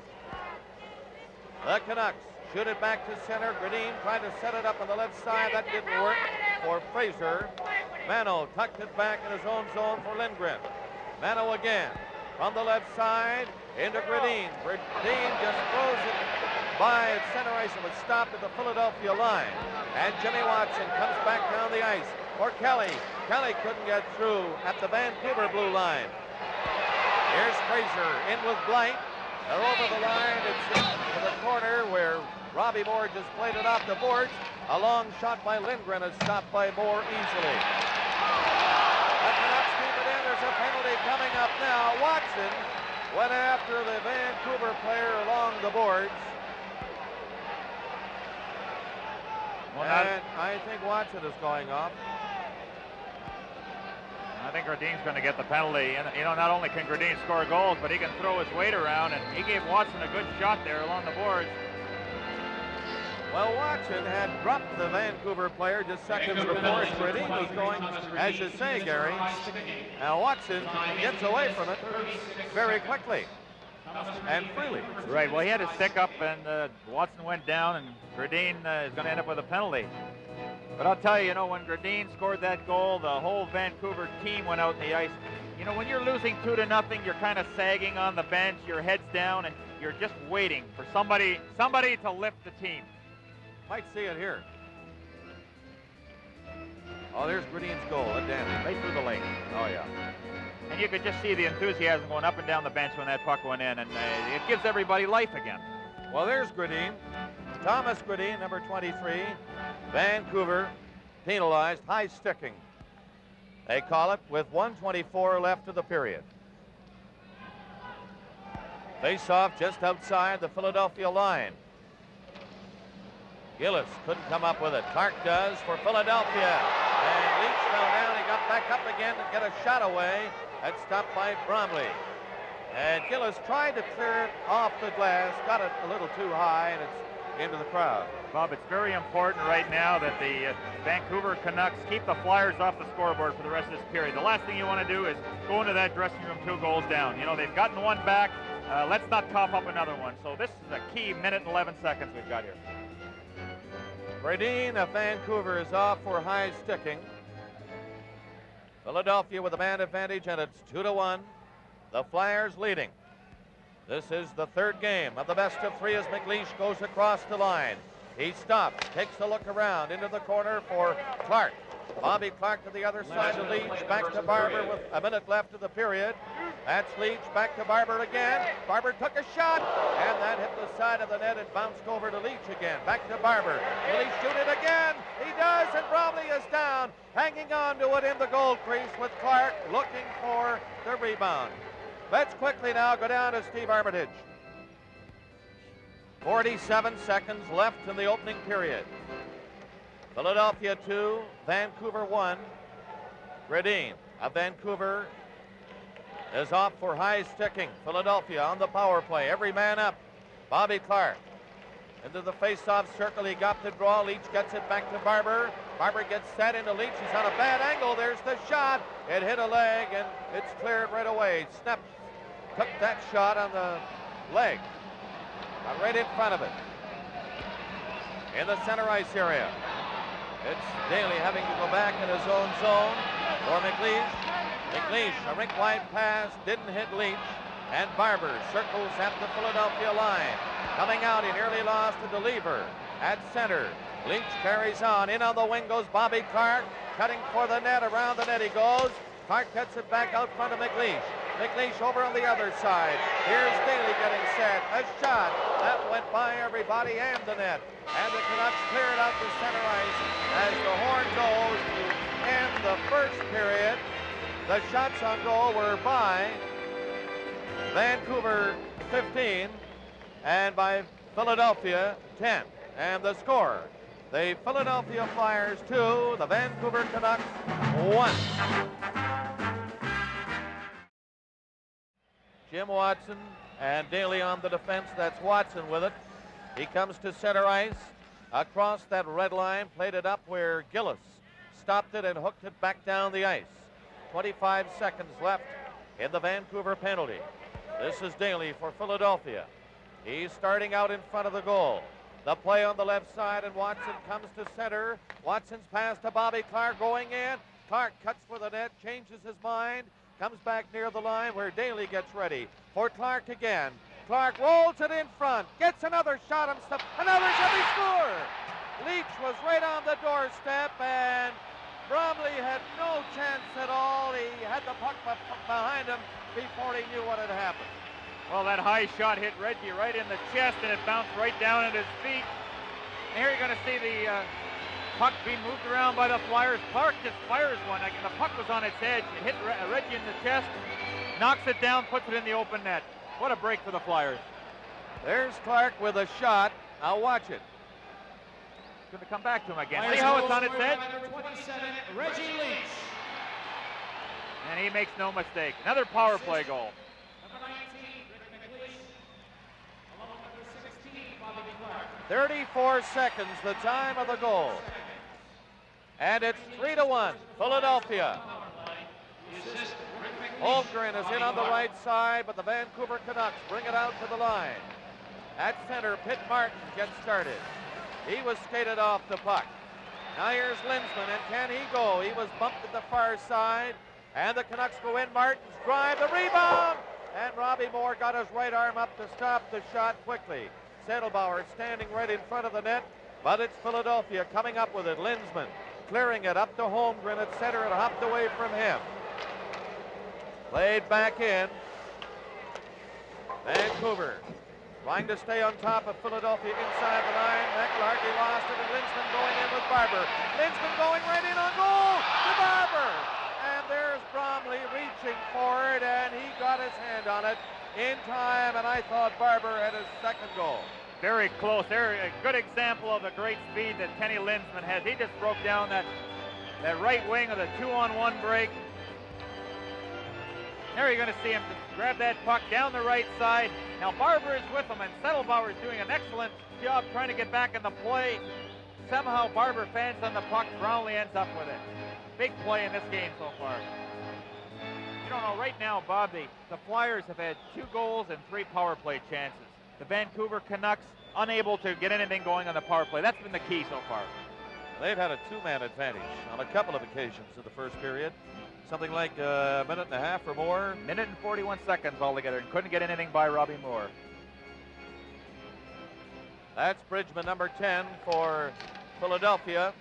The Canucks shoot it back to center. Gradine trying to set it up on the left side. That didn't work for Fraser. Mano tucked it back in his own zone for Lindgren. Mano again from the left side into Gradine. Gradine just throws it by its center ice and was stopped at the Philadelphia line. And Jimmy Watson comes back down the ice for Kelly. Kelly couldn't get through at the Vancouver blue line. Here's Fraser in with Blight. They're over the line. It's to the corner where Robbie Moore just played it off the boards. A long shot by Lindgren is stopped by Moore easily. The Canucks keep it in. There's a penalty coming up now. Watson went after the Vancouver player along the boards. And I think Watson is going off. I think Gradine's going to get the penalty. And, you know, not only can Gradine score goals, but he can throw his weight around, and he gave Watson a good shot there along the boards. Well, Watson had dropped the Vancouver player just seconds before Gradine was going, as you say, Gary. Now Watson gets away from it very quickly and freely. Right, well, he had his stick up, and Watson went down, and Gradine is going to end up with a penalty. But I'll tell you, you know, when Gradine scored that goal, the whole Vancouver team went out in the ice. You know, when you're losing 2-0, you're kind of sagging on the bench, your head's down, and you're just waiting for somebody to lift the team. Might see it here. Oh, there's Gradine's goal, a dandy. Right through the lane. Oh, yeah. And you could just see the enthusiasm going up and down the bench when that puck went in, and it gives everybody life again. Well, there's Gradine. Thomas Gradine, number 23. Vancouver penalized, high sticking. They call it with 1:24 left of the period. Face off just outside the Philadelphia line. Gillis couldn't come up with it. Clark does for Philadelphia. And Leach fell down. He got back up again to get a shot away. That's stopped by Bromley. And Gillis tried to clear it off the glass, got it a little too high, and it's into the crowd. Bob, it's very important right now that the Vancouver Canucks keep the Flyers off the scoreboard for the rest of this period. The last thing you want to do is go into that dressing room 2 goals down. You know, they've gotten one back. Let's not cough up another one. So this is a key minute and 11 seconds we've got here. Gradine of Vancouver is off for high sticking. Philadelphia with a man advantage, and it's 2-1. The Flyers leading. This is the 3rd game of the best of 3 as McLeish goes across the line. He stops, takes a look around into the corner for Clark. Bobby Clark to the other side to Leach, back to Barber with a minute left of the period. That's Leach, back to Barber again. Barber took a shot, and that hit the side of the net. It bounced over to Leach again. Back to Barber. Will he shoot it again? He does, and Bromley is down, hanging on to it in the goal crease with Clark looking for the rebound. Let's quickly now go down to Steve Armitage. 47 seconds left in the opening period. Philadelphia 2, Vancouver 1. Gradine of Vancouver is off for high sticking. Philadelphia on the power play. Every man up. Bobby Clark into the face-off circle. He got the draw. Leach gets it back to Barber. Barber gets set into Leach. He's on a bad angle. There's the shot. It hit a leg, and it's cleared right away. Snap took that shot on the leg. Right in front of it. In the center ice area. It's Daly having to go back in his own zone for McLeish. McLeish, a rink-wide pass, didn't hit Leach. And Barber circles at the Philadelphia line. Coming out, he nearly lost to DeLever at center. Leach carries on. In on the wing goes Bobby Clark. Cutting for the net. Around the net he goes. Clark cuts it back out front of McLeish. McLeish over on the other side. Here's Daly getting set. A shot. That went by everybody and the net. And the Canucks clear it out to center ice as the horn goes to end the first period. The shots on goal were by Vancouver 15 and by Philadelphia 10. And the score, the Philadelphia Flyers 2, the Vancouver Canucks 1. Jim Watson and Daly on the defense. That's Watson with it. He comes to center ice. Across that red line, played it up where Gillis stopped it and hooked it back down the ice. 25 seconds left in the Vancouver penalty. This is Daly for Philadelphia. He's starting out in front of the goal. The play on the left side, and Watson comes to center. Watson's pass to Bobby Clark going in. Clark cuts for the net, changes his mind, comes back near the line where Daly gets ready for Clark again. Clark rolls it in front, gets another shot himself, another shot, he score! Leach was right on the doorstep, and Bromley had no chance at all. He had the puck behind him before he knew what had happened. Well, that high shot hit Reggie right in the chest, and it bounced right down at his feet. And here you're going to see the puck being moved around by the Flyers. Clark just fires one. The puck was on its edge. It hit Reggie in the chest, knocks it down, puts it in the open net. What a break for the Flyers. There's Clark with a shot. Now watch it. It's going to come back to him again. See how it's on its edge? Number 27, Reggie Leach. And he makes no mistake. Another power play goal. Number 19, Rick McLeish. Along with number 16, Bobby Clark. 34 seconds, the time of the goal. And it's 3-1, Philadelphia. Holmgren is in on the right side, but the Vancouver Canucks bring it out to the line. At center, Pitt Martin gets started. He was skated off the puck. Now here's Lindsman, and can he go? He was bumped at the far side, and the Canucks go in. Martin's drive, the rebound, and Robbie Moore got his right arm up to stop the shot quickly. Settlebauer standing right in front of the net, but it's Philadelphia coming up with it. Lindsman clearing it up to Holmgren at center and hopped away from him. Played back in. Vancouver trying to stay on top of Philadelphia inside the line. McElharty lost it, and Lindsman going in with Barber. Lindsman going right in on goal to Barber. And there's Bromley reaching for it, and he got his hand on it in time, and I thought Barber had his second goal. Very close. There, a good example of the great speed that Kenny Lindsman has. He just broke down that right wing of the 2-on-1 break. There you're going to see him grab that puck down the right side. Now Barber is with him, and Settlebauer is doing an excellent job trying to get back in the play. Somehow Barber fans on the puck. Brownlee ends up with it. Big play in this game so far. You don't know, right now, Bob, the Flyers have had 2 goals and 3 power play chances. The Vancouver Canucks unable to get anything going on the power play. That's been the key so far. They've had a 2-man advantage on a couple of occasions in the first period. Something like a minute and a half or more. Minute and 41 seconds altogether, and couldn't get anything by Robbie Moore. That's Bridgman, number 10 for Philadelphia.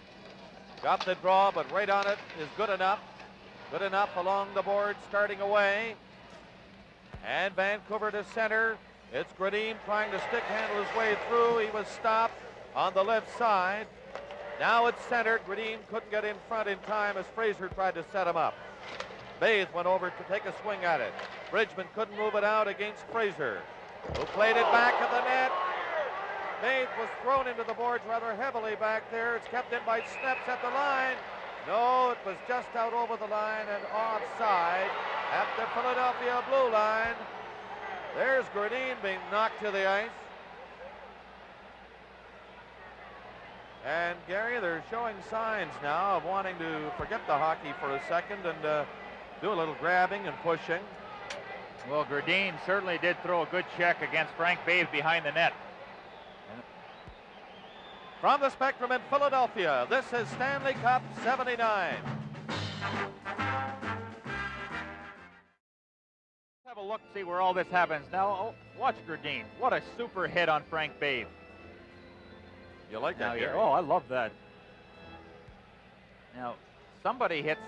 Got the draw, but right on it is good enough. Good enough along the board, starting away. And Vancouver to center. It's Gradin trying to stick handle his way through. He was stopped on the left side. Now it's centered. Gradin couldn't get in front in time as Fraser tried to set him up. Bathe went over to take a swing at it. Bridgman couldn't move it out against Fraser, who played it back at the net. Bathe was thrown into the boards rather heavily back there. It's kept in by Steps at the line. No, it was just out over the line and offside at the Philadelphia blue line. There's Gradin being knocked to the ice. And Gary, they're showing signs now of wanting to forget the hockey for a second and do a little grabbing and pushing. Well, Gradin certainly did throw a good check against Frank Bathe behind the net. From the Spectrum in Philadelphia, this is Stanley Cup 79. Have a look, see where all this happens. Now, watch Gradin. What a super hit on Frank Bathe. You like that, Gary? Oh, I love that. Now, somebody hits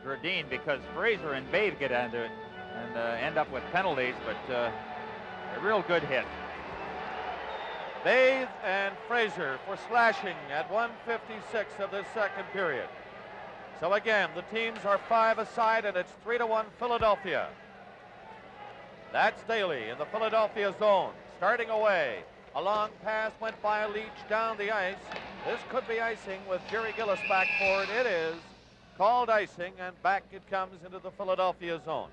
Gradin because Fraser and Bathe get into it and end up with penalties, but a real good hit. Bathe and Fraser for slashing at 1:56 of this second period. So again, the teams are 5 aside, and it's 3-1 Philadelphia. That's Daly in the Philadelphia zone, starting away. A long pass went by Leach down the ice. This could be icing with Jerry Gillis back forward. It is called icing, and back it comes into the Philadelphia zone.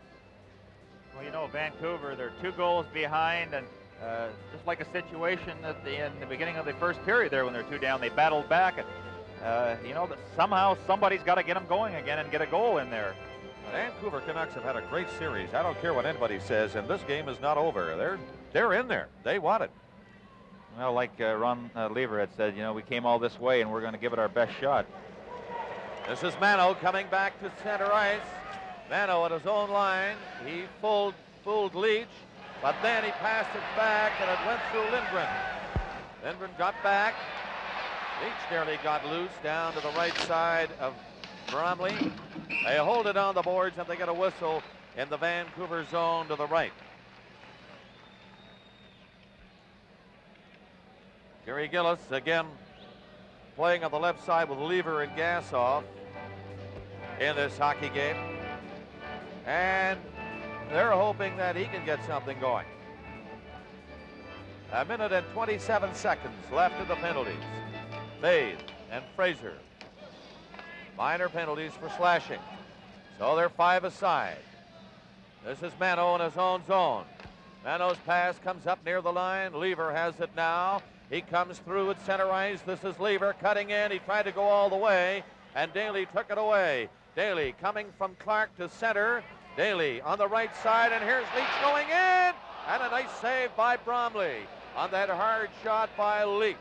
Well, you know, Vancouver, they're 2 goals behind, and just like a situation in the beginning of the first period there when they're 2 down, they battled back, and you know, somehow somebody's got to get them going again and get a goal in there. Vancouver Canucks have had a great series. I don't care what anybody says, and this game is not over. They're in there. They want it. Well, like Ron Lever had said, you know, we came all this way and we're going to give it our best shot. This is Mano coming back to center ice. Mano at his own line. He fooled Leach, but then he passed it back and it went through Lindgren. Lindgren got back. Leach nearly got loose down to the right side of Bromley. They hold it on the boards and they get a whistle in the Vancouver zone to the right. Gary Gillis again playing on the left side with Lever and Gassoff in this hockey game. And they're hoping that he can get something going. A minute and 27 seconds left in the penalties. Bathe and Fraser. Minor penalties for slashing. So they're 5-a-side. This is Mano in his own zone. Mano's pass comes up near the line. Lever has it now. He comes through at center ice. This is Lever cutting in. He tried to go all the way, and Daly took it away. Daly coming from Clark to center. Daly on the right side, and here's Leach going in. And a nice save by Bromley on that hard shot by Leach.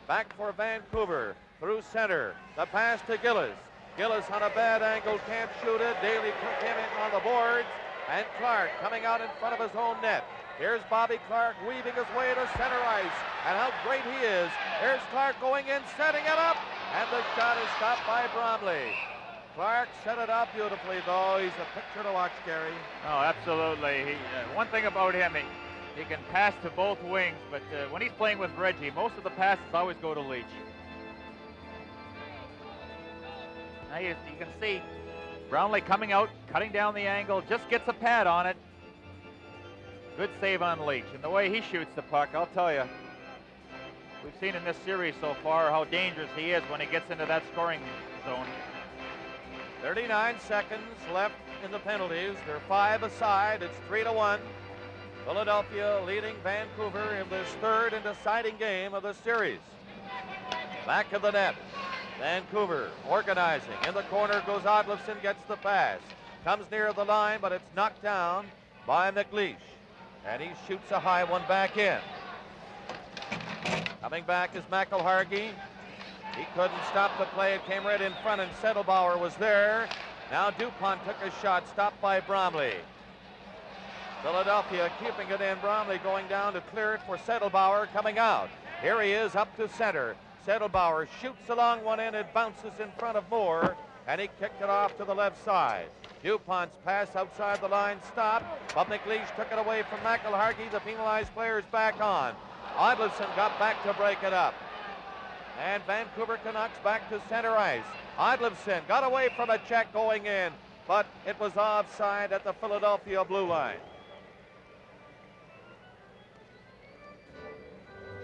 Back for Vancouver through center. The pass to Gillis. Gillis on a bad angle, can't shoot it. Daly came in on the boards. And Clark coming out in front of his own net. Here's Bobby Clark weaving his way to center ice. And how great he is. Here's Clark going in, setting it up. And the shot is stopped by Bromley. Clark set it up beautifully, though. He's a picture to watch, Gary. Oh, absolutely. One thing about him, he can pass to both wings, but when he's playing with Reggie, most of the passes always go to Leach. Now you can see Brownlee coming out, cutting down the angle, just gets a pad on it. Good save on Leach. And the way he shoots the puck, I'll tell you, we've seen in this series so far how dangerous he is when he gets into that scoring zone. 39 seconds left in the penalties. They're 5-a-side. It's 3-1. Philadelphia leading Vancouver in this third and deciding game of the series. Back of the net. Vancouver organizing. In the corner goes Odlefson, gets the pass. Comes near the line, but it's knocked down by McLeish. And he shoots a high one back in. Coming back is McElhargy. He couldn't stop the play. It came right in front, and Settlebauer was there. Now DuPont took a shot, stopped by Bromley. Philadelphia keeping it in. Bromley going down to clear it for Settlebauer coming out. Here he is up to center. Settlebauer shoots along one end. It bounces in front of Moore, and he kicked it off to the left side. DuPont's pass outside the line stopped, but McLeish took it away from McElhargy. The penalized player's back on. Odlefson got back to break it up. And Vancouver Canucks back to center ice. Odlefson got away from a check going in, but it was offside at the Philadelphia blue line.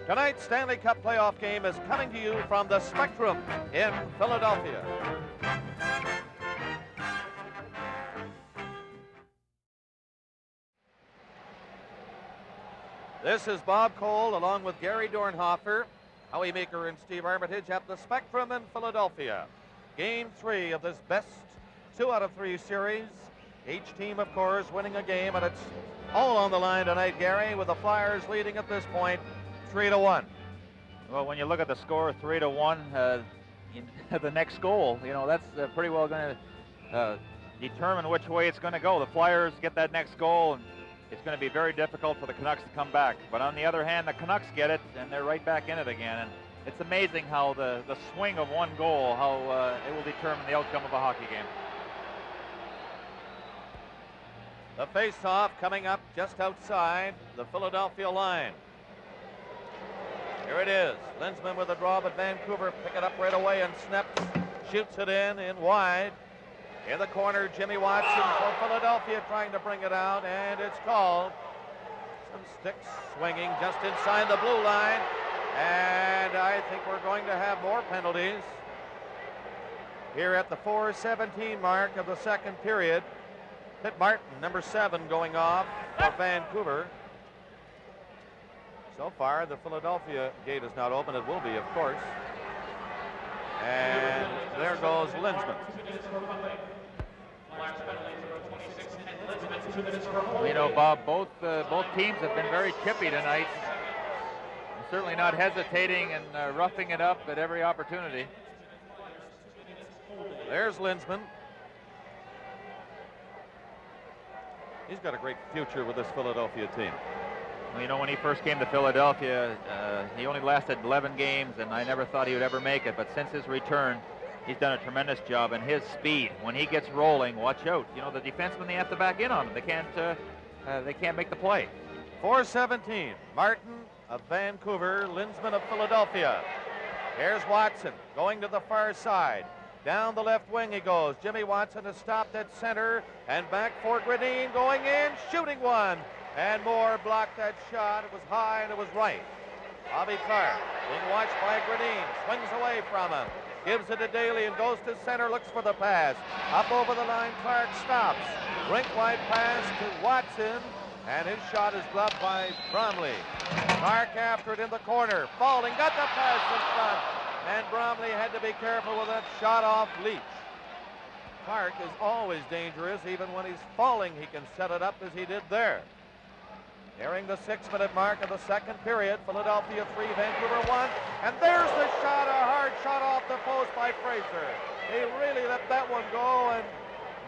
Tonight's Stanley Cup playoff game is coming to you from the Spectrum in Philadelphia. This is Bob Cole along with Gary Dornhofer, Howie Meeker and Steve Armitage at the Spectrum in Philadelphia. Game 3 of this best 2 out of 3 series. Each team, of course, winning a game, and it's all on the line tonight, Gary, with the Flyers leading at this point 3-1. Well, when you look at the score, 3-1, the next goal, that's pretty well going to determine which way it's going to go. The Flyers get that next goal, and it's going to be very difficult for the Canucks to come back. But on the other hand, the Canucks get it, and they're right back in it again. And it's amazing how the swing of one goal, how it will determine the outcome of a hockey game. The face-off coming up just outside the Philadelphia line. Here it is. Linsman with a draw, but Vancouver pick it up right away, and Sneps shoots it in wide. In the corner, Jimmy Watson for Philadelphia trying to bring it out, and it's called. Some sticks swinging just inside the blue line, and I think we're going to have more penalties here at the 4:17 mark of the second period. Pitt Martin, number 7, going off for Vancouver. So far, the Philadelphia gate is not open. It will be, of course. And there goes Linsman. Bob, both teams have been very chippy tonight. Certainly not hesitating and roughing it up at every opportunity. There's Linsman. He's got a great future with this Philadelphia team. Well, when he first came to Philadelphia, he only lasted 11 games, and I never thought he would ever make it. But since his return, he's done a tremendous job. And his speed, when he gets rolling, watch out. The defensemen, they have to back in on him. They can't make the play. 4:17. Martin of Vancouver, Linsman of Philadelphia. Here's Watson going to the far side. Down the left wing he goes. Jimmy Watson has stopped at center, and back for Gradine going in, shooting one. And Moore blocked that shot. It was high and it was right. Bobby Clark being watched by Gradine. Swings away from him. Gives it to Daly and goes to center, looks for the pass. Up over the line, Clark stops. Rink-wide pass to Watson, and his shot is gloved by Bromley. Clark after it in the corner. Balding got the pass in front, and Bromley had to be careful with that shot off Leach. Clark is always dangerous. Even when he's falling, he can set it up as he did there. Nearing the 6-minute mark of the second period, Philadelphia 3, Vancouver 1. And there's the shot, a hard shot off the post by Fraser. He really let that one go and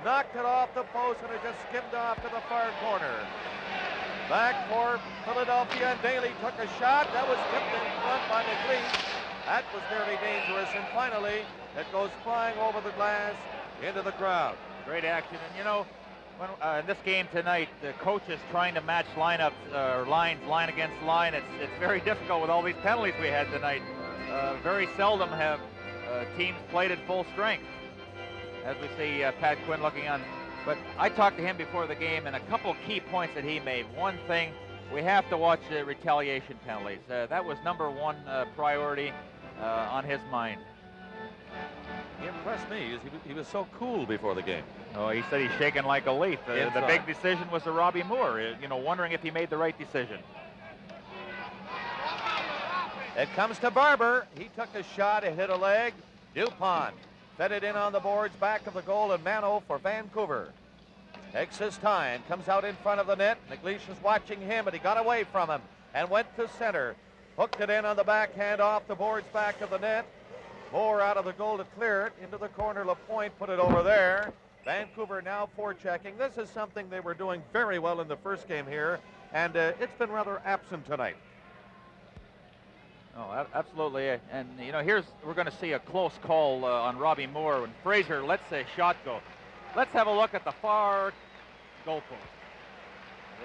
knocked it off the post, and it just skimmed off to the far corner. Back for Philadelphia, and Daly took a shot. That was tipped in front by McLeish. That was very dangerous, and finally, it goes flying over the glass into the crowd. Great action, and you know, when, in this game tonight, the coaches trying to match lineups, line against line. It's very difficult with all these penalties we had tonight. Very seldom have teams played at full strength, as we see Pat Quinn looking on. But I talked to him before the game, and a couple key points that he made. One thing, we have to watch retaliation penalties. That was number one priority on his mind. He impressed me. He was so cool before the game. Oh, he said he's shaking like a leaf. The big decision was to Robbie Moore, you know, wondering if he made the right decision. It comes to Barber. He took a shot, it hit a leg. Dupont fed it in on the boards back of the goal, and Mano for Vancouver takes his time, comes out in front of the net. McLeish is watching him, but he got away from him and went to center. Hooked it in on the backhand off the boards back of the net. Moore out of the goal to clear it into the corner. Lapointe put it over there. Vancouver now forechecking. This is something they were doing very well in the first game here, and it's been rather absent tonight. Oh, absolutely. And, you know, we're going to see a close call on Robbie Moore when Fraser lets a shot go. Let's have a look at the far goal post.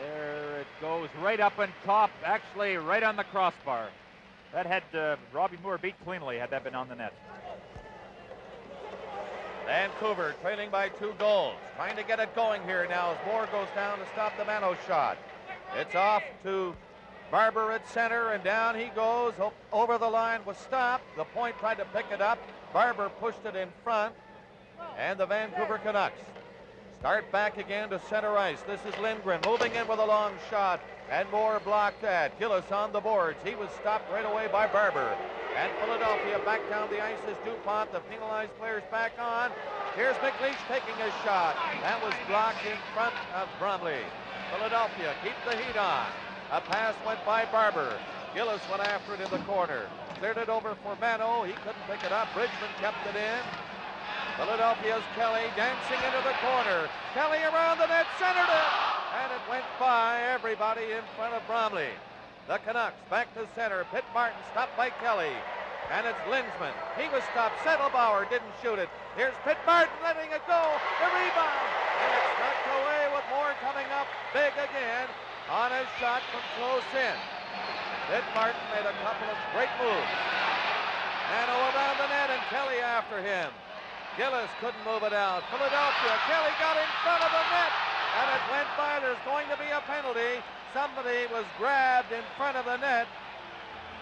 There it goes, right up on top, actually right on the crossbar. That had Robbie Moore beat cleanly had that been on the net. Vancouver trailing by 2 goals. Trying to get it going here now as Moore goes down to stop the Mano shot. It's off to Barber at center, and down he goes. Over the line was stopped. The point tried to pick it up. Barber pushed it in front, and the Vancouver Canucks start back again to center ice. This is Lindgren moving in with a long shot, and Moore blocked that. Gillis on the boards. He was stopped right away by Barber. And Philadelphia back down the ice as Dupont, the penalized players, back on. Here's McLeish taking a shot. That was blocked in front of Bromley. Philadelphia keep the heat on. A pass went by Barber. Gillis went after it in the corner. Cleared it over for Mano. He couldn't pick it up. Bridgman kept it in. Philadelphia's Kelly dancing into the corner. Kelly around the net, centered it, and it went by everybody in front of Bromley. The Canucks back to center. Pitt Martin stopped by Kelly, and it's Lindsman. He was stopped. Settlebauer didn't shoot it. Here's Pitt Martin letting it go. The rebound, and it's knocked away with Moore coming up big again on a shot from close in. Pitt Martin made a couple of great moves. Mano around the net, and Kelly after him. Gillis couldn't move it out. Philadelphia, Kelly got in front of the net, and it went by. There's going to be a penalty. Somebody was grabbed in front of the net.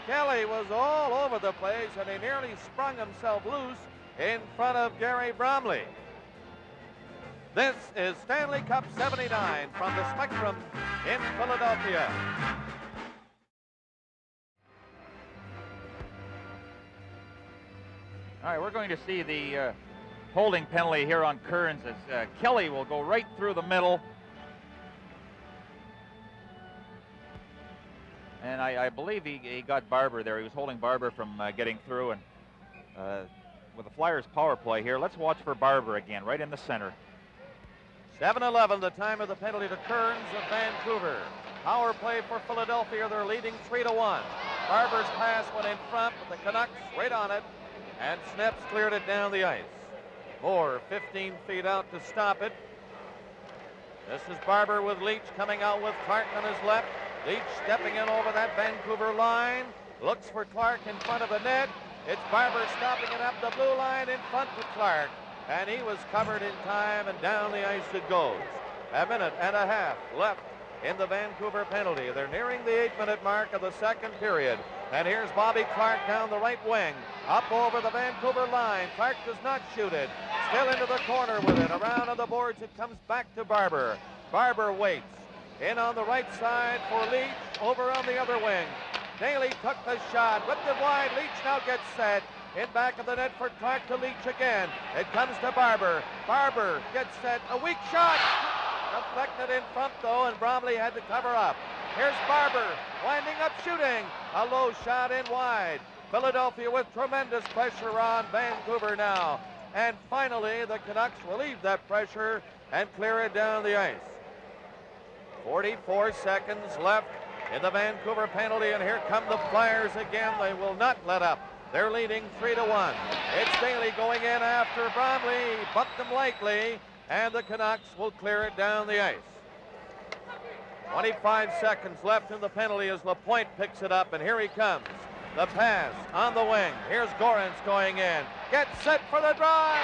Kelly was all over the place, and he nearly sprung himself loose in front of Gary Bromley. This is Stanley Cup 79 from the Spectrum in Philadelphia. All right, we're going to see the holding penalty here on Kearns as Kelly will go right through the middle. And I believe he got Barber there. He was holding Barber from getting through. And with the Flyers power play here, let's watch for Barber again, right in the center. 7:11, the time of the penalty to Kearns of Vancouver. Power play for Philadelphia. They're leading 3-1. Barber's pass went in front, but the Canucks right on it, and Sneps cleared it down the ice. Moore 15 feet out to stop it. This is Barber with Leach coming out with Clark on his left. Leach stepping in over that Vancouver line. Looks for Clark in front of the net. It's Barber stopping it up the blue line in front of Clark. And he was covered in time, and down the ice it goes. A minute and a half left in the Vancouver penalty. They're nearing the 8-minute mark of the second period. And here's Bobby Clark down the right wing, up over the Vancouver line. Clark does not shoot it. Still into the corner with it. Around on the boards, it comes back to Barber. Barber waits. In on the right side for Leach, over on the other wing. Daly took the shot, whipped it wide. Leach now gets set. In back of the net for Clark to Leach again. It comes to Barber. Barber gets set. A weak shot. Deflected in front though, and Bromley had to cover up. Here's Barber winding up shooting. A low shot in wide. Philadelphia with tremendous pressure on Vancouver now. And finally, the Canucks relieve that pressure and clear it down the ice. 44 seconds left in the Vancouver penalty, and here come the Flyers again. They will not let up. They're leading 3-1. It's Daly going in after Bromley. Bumped them lightly, and the Canucks will clear it down the ice. 25 seconds left in the penalty as Lapointe picks it up, and here he comes. The pass on the wing. Here's Gorence going in. Gets set for the drive.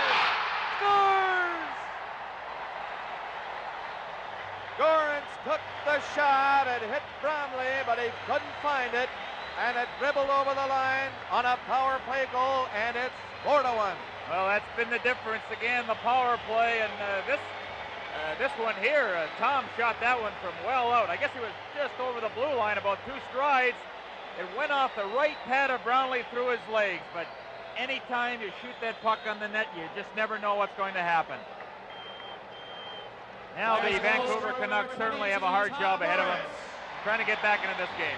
Scores! Gorence took the shot and hit Bromley, but he couldn't find it. And it dribbled over the line on a power play goal, and it's 4-1. Well, that's been the difference again, the power play, and this one here, Tom shot that one from well out. I guess he was just over the blue line, about 2 strides. It went off the right pad of Brownlee through his legs, but anytime you shoot that puck on the net, you just never know what's going to happen. Now the Vancouver Canucks certainly have a hard job ahead of them, trying to get back into this game.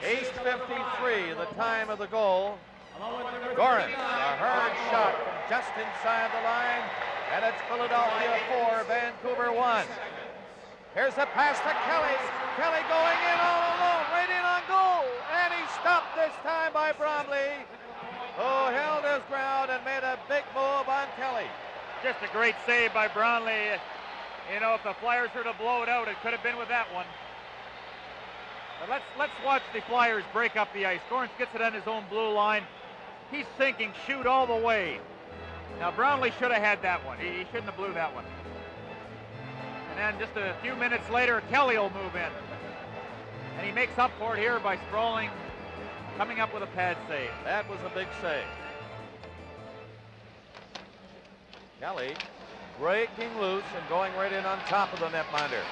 8:53, the time of the goal. Gorence, a hard shot from just inside the line, and it's Philadelphia 4, Vancouver 1. Here's a pass to Kelly. Kelly going in all alone, right in on goal, and he stopped this time by Bromley, who held his ground and made a big move on Kelly. Just a great save by Bromley. You know, if the Flyers were to blow it out, it could have been with that one. But let's watch the Flyers break up the ice. Gorence gets it on his own blue line. He's thinking shoot all the way. Now Brownlee should have had that one. He shouldn't have blew that one. And then just a few minutes later, Kelly will move in. And he makes up for it here by sprawling, coming up with a pad save. That was a big save. Kelly breaking loose and going right in on top of the netminder.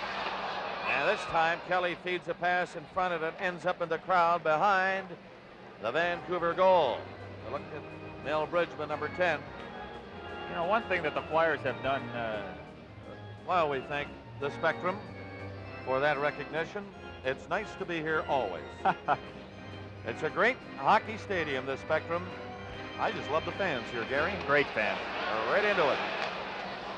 And this time Kelly feeds a pass in front of it, ends up in the crowd behind the Vancouver goal. Look at Mel Bridgman, number 10. You know, one thing that the Flyers have done... Well, we thank the Spectrum for that recognition. It's nice to be here always. It's a great hockey stadium, the Spectrum. I just love the fans here, Gary. Great fans. They're right into it.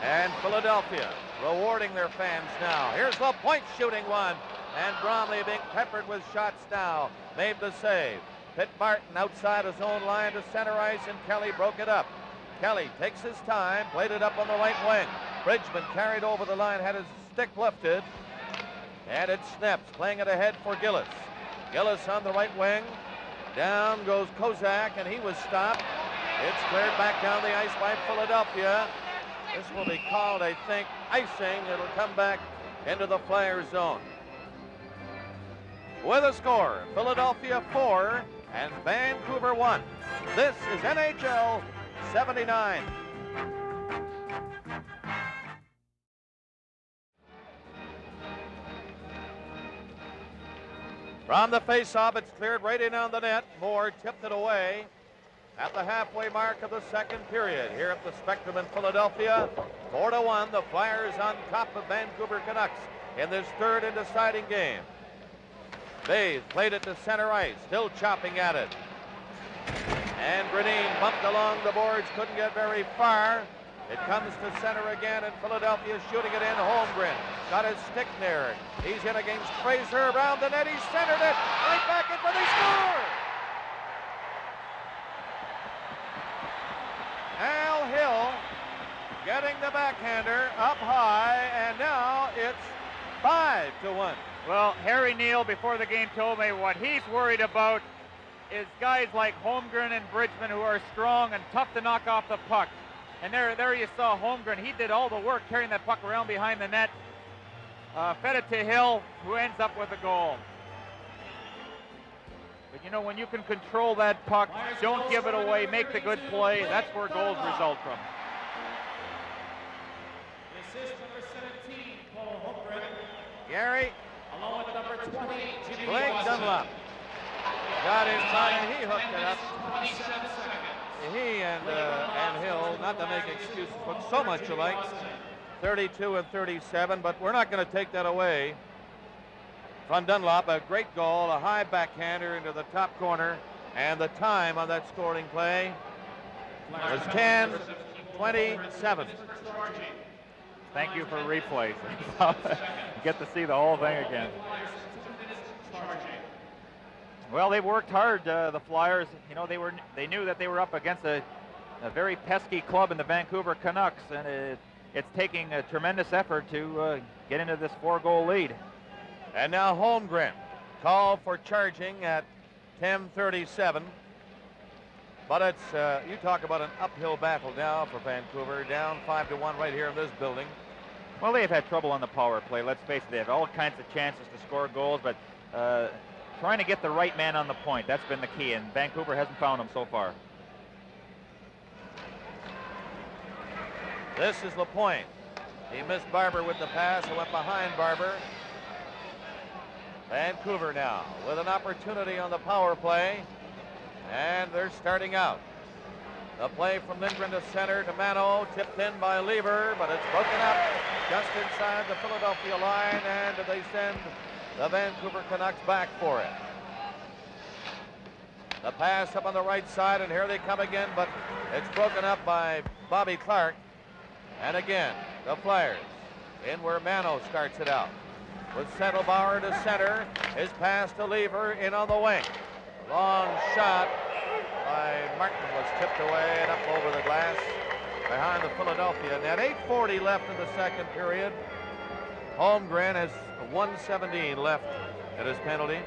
And Philadelphia rewarding their fans now. Here's Lapointe shooting one. And Bromley being peppered with shots now. Made the save. Pitt Martin outside his own line to center ice, and Kelly broke it up. Kelly takes his time, played it up on the right wing. Bridgman carried over the line, had his stick lifted, and it snaps, playing it ahead for Gillis. Gillis on the right wing. Down goes Kozak, and he was stopped. It's cleared back down the ice by Philadelphia. This will be called, I think, icing. It'll come back into the Flyers zone. With a score, Philadelphia 4 and Vancouver 1. This is NHL 79. From the face-off, it's cleared right in on the net. Moore tipped it away at the halfway mark of the second period. Here at the Spectrum in Philadelphia, 4-1, the Flyers on top of Vancouver Canucks in this third and deciding game. Bathe played it to center ice, still chopping at it. And Bredin bumped along the boards, couldn't get very far. It comes to center again, and Philadelphia shooting it in. Holmgren got his stick there. He's in against Fraser, around the net, he centered it, right back in for the score! Al Hill getting the backhander up high, and now it's 5-1. Well, Harry Neal before the game told me what he's worried about is guys like Holmgren and Bridgman who are strong and tough to knock off the puck. And there you saw Holmgren. He did all the work carrying that puck around behind the net. fed it to Hill, who ends up with a goal. But you know, when you can control that puck, don't give it away, make the good play, that's where goals result from. The assist number 17, Paul Holmgren. Gary, Along with number 20, Jimmy Blake Watson. Dunlop got inside and he 10 hooked it up. minutes, 27 seconds. He and Hill, not to make excuses, but so much alike, 32 and 37, but we're not going to take that away from Dunlop. A great goal, a high backhander into the top corner, and the time on that scoring play was 10:27. Thank you for replays. Get to see the whole thing again. Well, they've worked hard, the Flyers. You know, they knew that they were up against a very pesky club in the Vancouver Canucks, and it's taking a tremendous effort to get into this 4-goal lead. And now Holmgren called for charging at 10:37. But it's, you talk about an uphill battle now for Vancouver, down 5-1 right here in this building. Well, they've had trouble on the power play. Let's face it, they have all kinds of chances to score goals, but trying to get the right man on the point, that's been the key, and Vancouver hasn't found him so far. This is Lapointe. He missed Barber with the pass and went behind Barber. Vancouver now with an opportunity on the power play, and they're starting out. The play from Lindgren to center to Mano, tipped in by Lever, but it's broken up just inside the Philadelphia line, and they send the Vancouver Canucks back for it. The pass up on the right side, and here they come again, but it's broken up by Bobby Clark. And again, the Flyers in where Mano starts it out. With Settlebauer to center, his pass to Lever in on the wing. Long shot by Martin was tipped away and up over the glass behind the Philadelphia net. 8:40 left in the second period. Holmgren has 1:17 left at his penalty.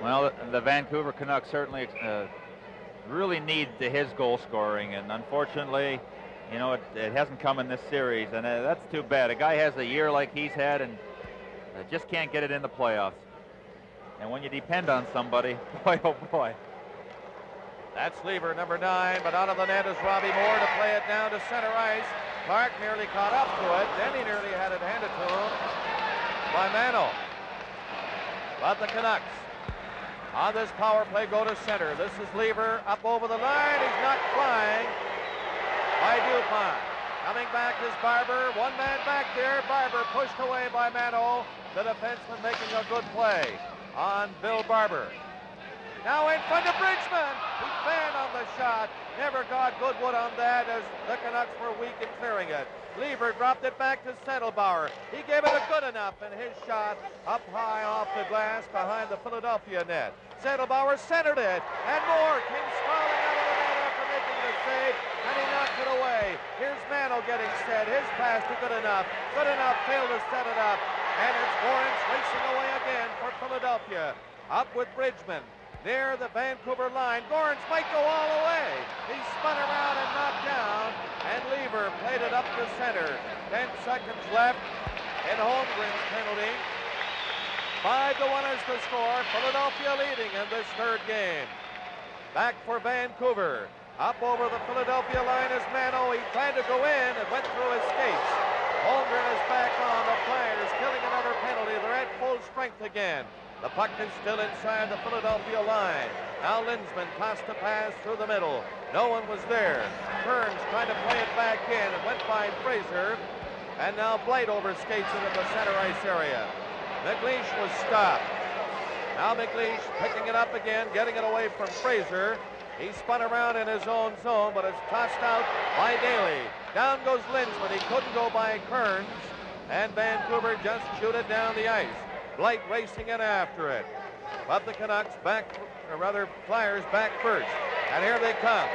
Well, the Vancouver Canucks certainly really need his goal scoring, and unfortunately, you know, it hasn't come in this series, and that's too bad. A guy has a year like he's had and just can't get it in the playoffs. And when you depend on somebody, boy, oh boy. That's Lever, number 9, but out of the net is Robbie Moore to play it down to center ice. Clark nearly caught up to it, then he nearly had it handed to him by Mano. But the Canucks on this power play go to center. This is Lever up over the line. He's not flying by Dupont. Coming back is Barber. One man back there. Barber pushed away by Mano. The defenseman making a good play on Bill Barber. Now in front of Bridgman. He fanned on the shot. Never got good wood on that as the Canucks were weak in clearing it. Lever dropped it back to Settlebauer. He gave it a good enough, and his shot up high off the glass behind the Philadelphia net. Settlebauer centered it, and Moore came sprawling out of the net after making the save, and he knocked it away. Here's Mano getting set. His pass to good enough, failed to set it up, and it's Gorence racing away again for Philadelphia. Up with Bridgman. Near the Vancouver line, Gorence might go all the way. He spun around and knocked down, and Lever played it up to center. 10 seconds left in Holmgren's penalty. 5-1 is the score. Philadelphia leading in this third game. Back for Vancouver. Up over the Philadelphia line is Mano. He tried to go in and went through his skates. Holmgren is back on. The Flyers killing another penalty. They're at full strength again. The puck is still inside the Philadelphia line. Now Lindsman tossed the pass through the middle. No one was there. Kearns trying to play it back in. It went by Fraser. And now Blight overskates it in the center ice area. McLeish was stopped. Now McLeish picking it up again, getting it away from Fraser. He spun around in his own zone, but it's tossed out by Daly. Down goes Lindsman. He couldn't go by Kearns. And Vancouver just shoot it down the ice. Blight racing in after it. But the Canucks back, or rather Flyers back first. And here they come.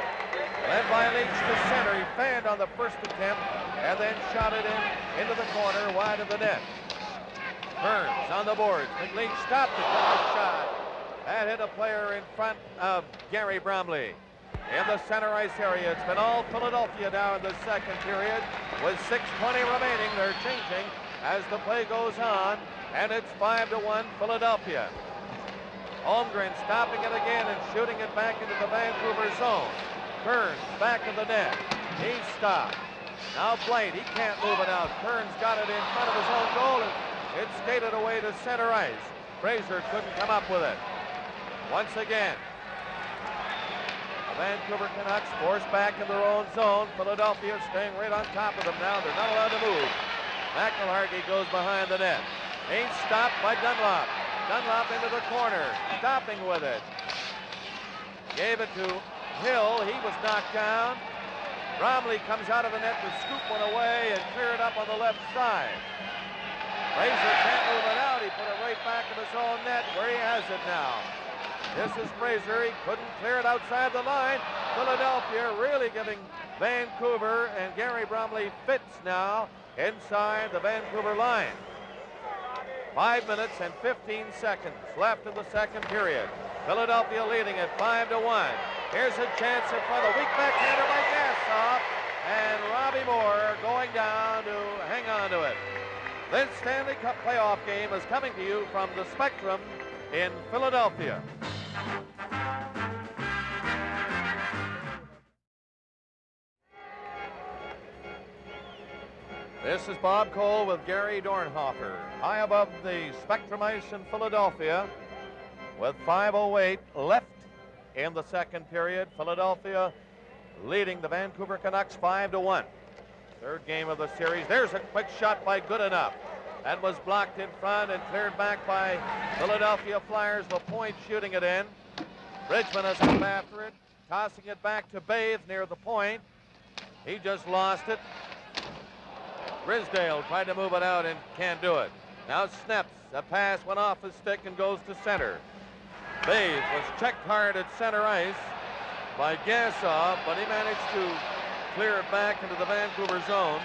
Led by Leach to center. He fanned on the first attempt and then shot it into the corner wide of the net. Kearns on the boards. McLeish stopped it with a shot. That hit a player in front of Gary Bromley. In the center ice area, it's been all Philadelphia now in the second period. With 6:20 remaining, they're changing. as the play goes on, and it's 5-1 Philadelphia. Holmgren stopping it again and shooting it back into the Vancouver zone. Kearns back of the net. He's stopped. Now Blight, he can't move it out. Kearns got it in front of his own goal, and it skated away to center ice. Fraser couldn't come up with it. Once again, the Vancouver Canucks forced back in their own zone. Philadelphia staying right on top of them now. They're not allowed to move. McElhargy goes behind the net. He's stopped by Dunlop. Dunlop into the corner, stopping with it. Gave it to Hill. He was knocked down. Bromley comes out of the net to scoop one away and clear it up on the left side. Fraser can't move it out. He put it right back in his own net where he has it now. This is Fraser. He couldn't clear it outside the line. Philadelphia really giving Vancouver and Gary Bromley fits now inside the Vancouver line. 5 minutes and 15 seconds left in the second period. Philadelphia leading at 5-1. Here's a chance in front of the weak backhander by Gassoff, and Robbie Moore going down to hang on to it. This Stanley Cup playoff game is coming to you from the Spectrum in Philadelphia. This is Bob Cole with Gary Dornhofer, high above the Spectrum ice in Philadelphia, with 5:08 left in the second period. Philadelphia leading the Vancouver Canucks 5-1. Third game of the series. There's a quick shot by Goodenough. That was blocked in front and cleared back by Philadelphia Flyers. LaPointe shooting it in. Bridgman has come after it, tossing it back to Bathe near the point. He just lost it. Grisdale tried to move it out and can't do it. Now Snaps. A pass went off his stick and goes to center. Bathe was checked hard at center ice by Gassoff, but he managed to clear it back into the Vancouver zone.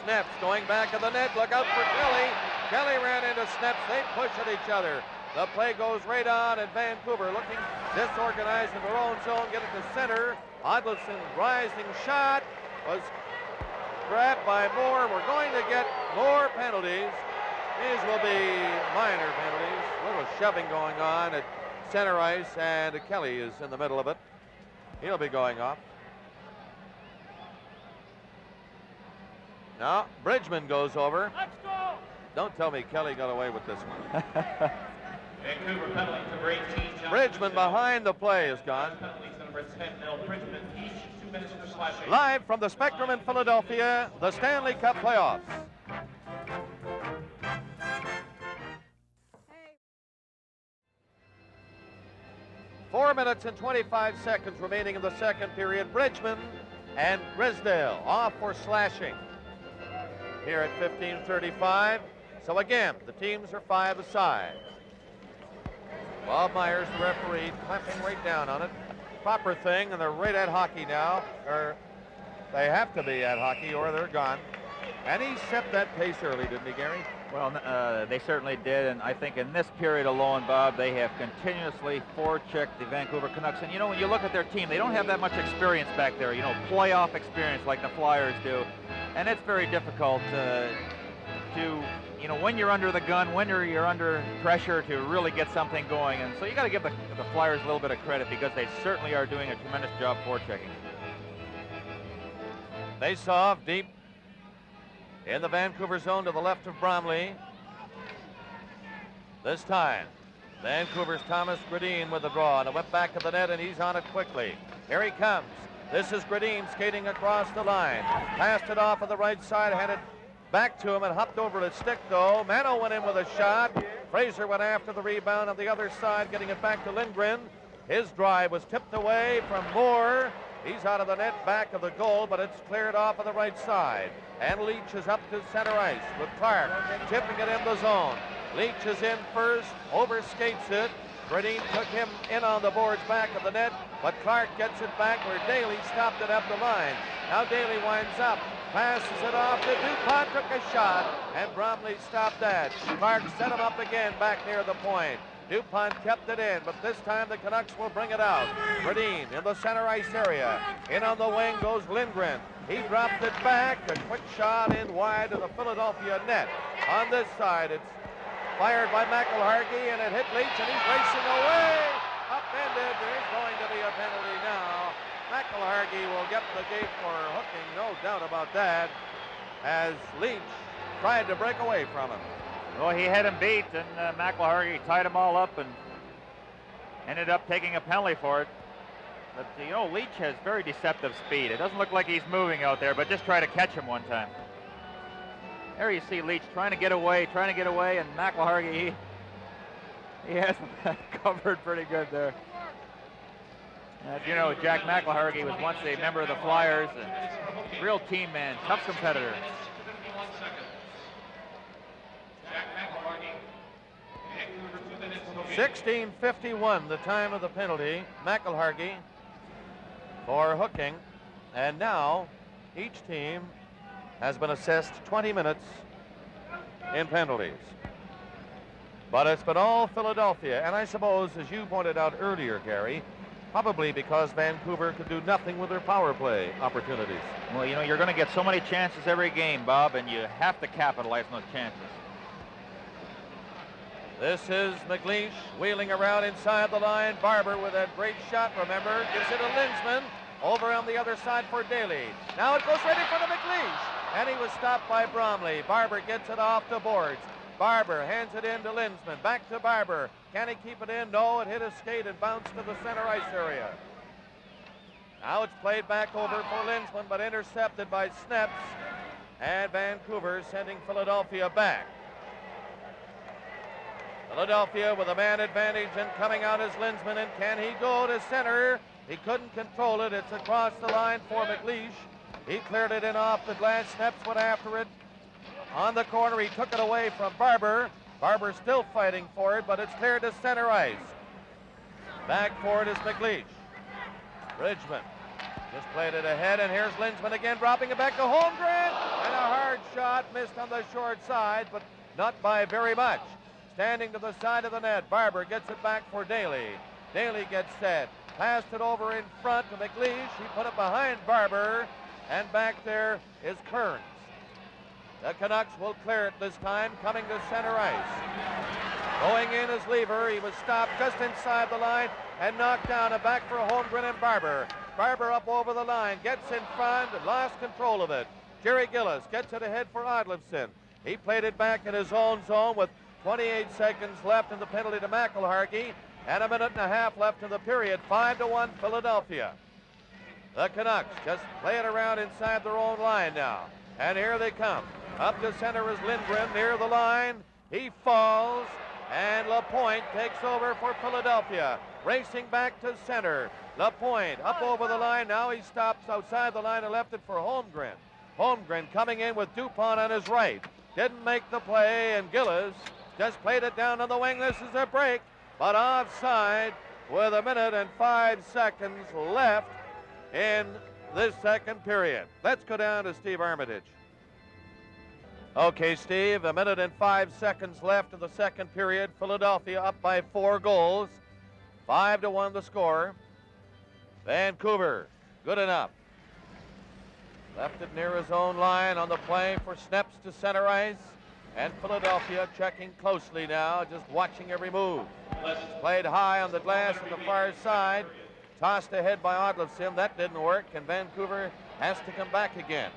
Snaps going back of the net. Look out for Kelly. Kelly ran into Snaps. They push at each other. The play goes right on, and Vancouver looking disorganized in their own zone. Get it to center. Odlison's rising shot was grabbed by Moore. We're going to get more penalties. These will be minor penalties. A little shoving going on at center ice, and Kelly is in the middle of it. He'll be going off. Now, Bridgman goes over. Let's go! Don't tell me Kelly got away with this one. Vancouver penalty number 18. Bridgman behind the play is gone. Penalties number 10, Mel Bridgman, each 2 minutes for slashing. Live from the Spectrum in Philadelphia, the Stanley Cup playoffs. Hey. 4 minutes and 25 seconds remaining in the second period. Bridgman and Grisdale off for slashing here at 15:35. So again, the teams are 5 aside. Bob Myers, the referee, clamping right down on it. Proper thing, and they're right at hockey now. Or they have to be at hockey or they're gone. And he set that pace early, didn't he, Gary? Well, they certainly did, and I think in this period alone, Bob, they have continuously forechecked the Vancouver Canucks. And, you know, when you look at their team, they don't have that much experience back there, you know, playoff experience like the Flyers do. And it's very difficult to, you know, when you're under the gun, when you're under pressure to really get something going. And so you got to give the Flyers a little bit of credit because they certainly are doing a tremendous job forechecking. Face off deep in the Vancouver zone to the left of Bromley. This time, Vancouver's Thomas Gradine with the draw, and it went back to the net, and he's on it quickly. Here he comes. This is Gradine skating across the line. Passed it off on the right side, handed back to him and hopped over his stick, though. Mano went in with a shot. Fraser went after the rebound on the other side, getting it back to Lindgren. His drive was tipped away from Moore. He's out of the net, back of the goal, but it's cleared off on the right side. And Leach is up to center ice with Clark tipping it in the zone. Leach is in first, overskates it. Gradine took him in on the boards back of the net, but Clark gets it back where Daly stopped it up the line. Now Daly winds up, passes it off to DuPont, took a shot, and Bromley stopped that. Clark set him up again back near the point. DuPont kept it in, but this time the Canucks will bring it out. Bradeen in the center ice area. In on the wing goes Lindgren. He dropped it back. A quick shot in wide to the Philadelphia net. On this side, it's fired by McElhargy, and it hit Leach, and he's racing away. Upended. There's going to be a penalty now. McElhargy will get the gate for hooking, no doubt about that, as Leach tried to break away from him. Well, he had him beat, and McElhargy tied them all up and ended up taking a penalty for it. But, you know, Leach has very deceptive speed. It doesn't look like he's moving out there, but just try to catch him one time. There you see Leach trying to get away, and McElhargy, he has him covered pretty good there. As you know, Jack McElhargy was once a member of the Flyers, a real team man, tough competitor. 16:51, the time of the penalty. McElhargy for hooking. And now each team has been assessed 20 minutes in penalties. But it's been all Philadelphia. And I suppose, as you pointed out earlier, Gary, probably because Vancouver could do nothing with their power play opportunities. Well, you know, you're going to get so many chances every game, Bob, and you have to capitalize on those chances. This is McLeish wheeling around inside the line. Barber with that great shot, remember, gives it to Lindsman. Over on the other side for Daly. Now it goes right in front of McLeish. And he was stopped by Bromley. Barber gets it off the boards. Barber hands it in to Lindsman. Back to Barber. Can he keep it in? No, it hit his skate and bounced to the center ice area. Now it's played back over for Lindsman, but intercepted by Sneps. And Vancouver sending Philadelphia back. Philadelphia with a man advantage, and coming out is Lindsman, and can he go to center? He couldn't control it. It's across the line for McLeish. He cleared it in off the glass. Sneps went after it. On the corner, he took it away from Barber. Barber still fighting for it, but it's cleared to center ice. Back for it is McLeish. Bridgman just played it ahead, and here's Lindsman again, dropping it back to Holmgren. And a hard shot missed on the short side, but not by very much. Standing to the side of the net, Barber gets it back for Daly. Daly gets set. Passed it over in front to McLeish. He put it behind Barber. And back there is Kearns. The Canucks will clear it this time, coming to center ice. Going in is Lever. He was stopped just inside the line and knocked down. And back for Holmgren and Barber. Barber up over the line, gets in front, lost control of it. Jerry Gillis gets it ahead for Odlefson. He played it back in his own zone with 28 seconds left in the penalty to McElhargy, and a minute and a half left in the period. 5-1 Philadelphia. The Canucks just play it around inside their own line now. And here they come. Up to center is Lindgren near the line. He falls, and Lapointe takes over for Philadelphia. Racing back to center. Lapointe up over the line. Now he stops outside the line and left it for Holmgren. Holmgren coming in with DuPont on his right. Didn't make the play, and Gillis just played it down on the wing. This is a break, but offside with a minute and 5 seconds left in this second period. Let's go down to Steve Armitage. Okay, Steve, a minute and 5 seconds left in the second period. Philadelphia up by 4 goals. 5-1 the score. Vancouver, good enough. Left it near his own line on the play for Sneps to center ice. And Philadelphia checking closely now, just watching every move. Played high on the glass on the far side. Tossed ahead by Odlefson. That didn't work, and Vancouver has to come back again.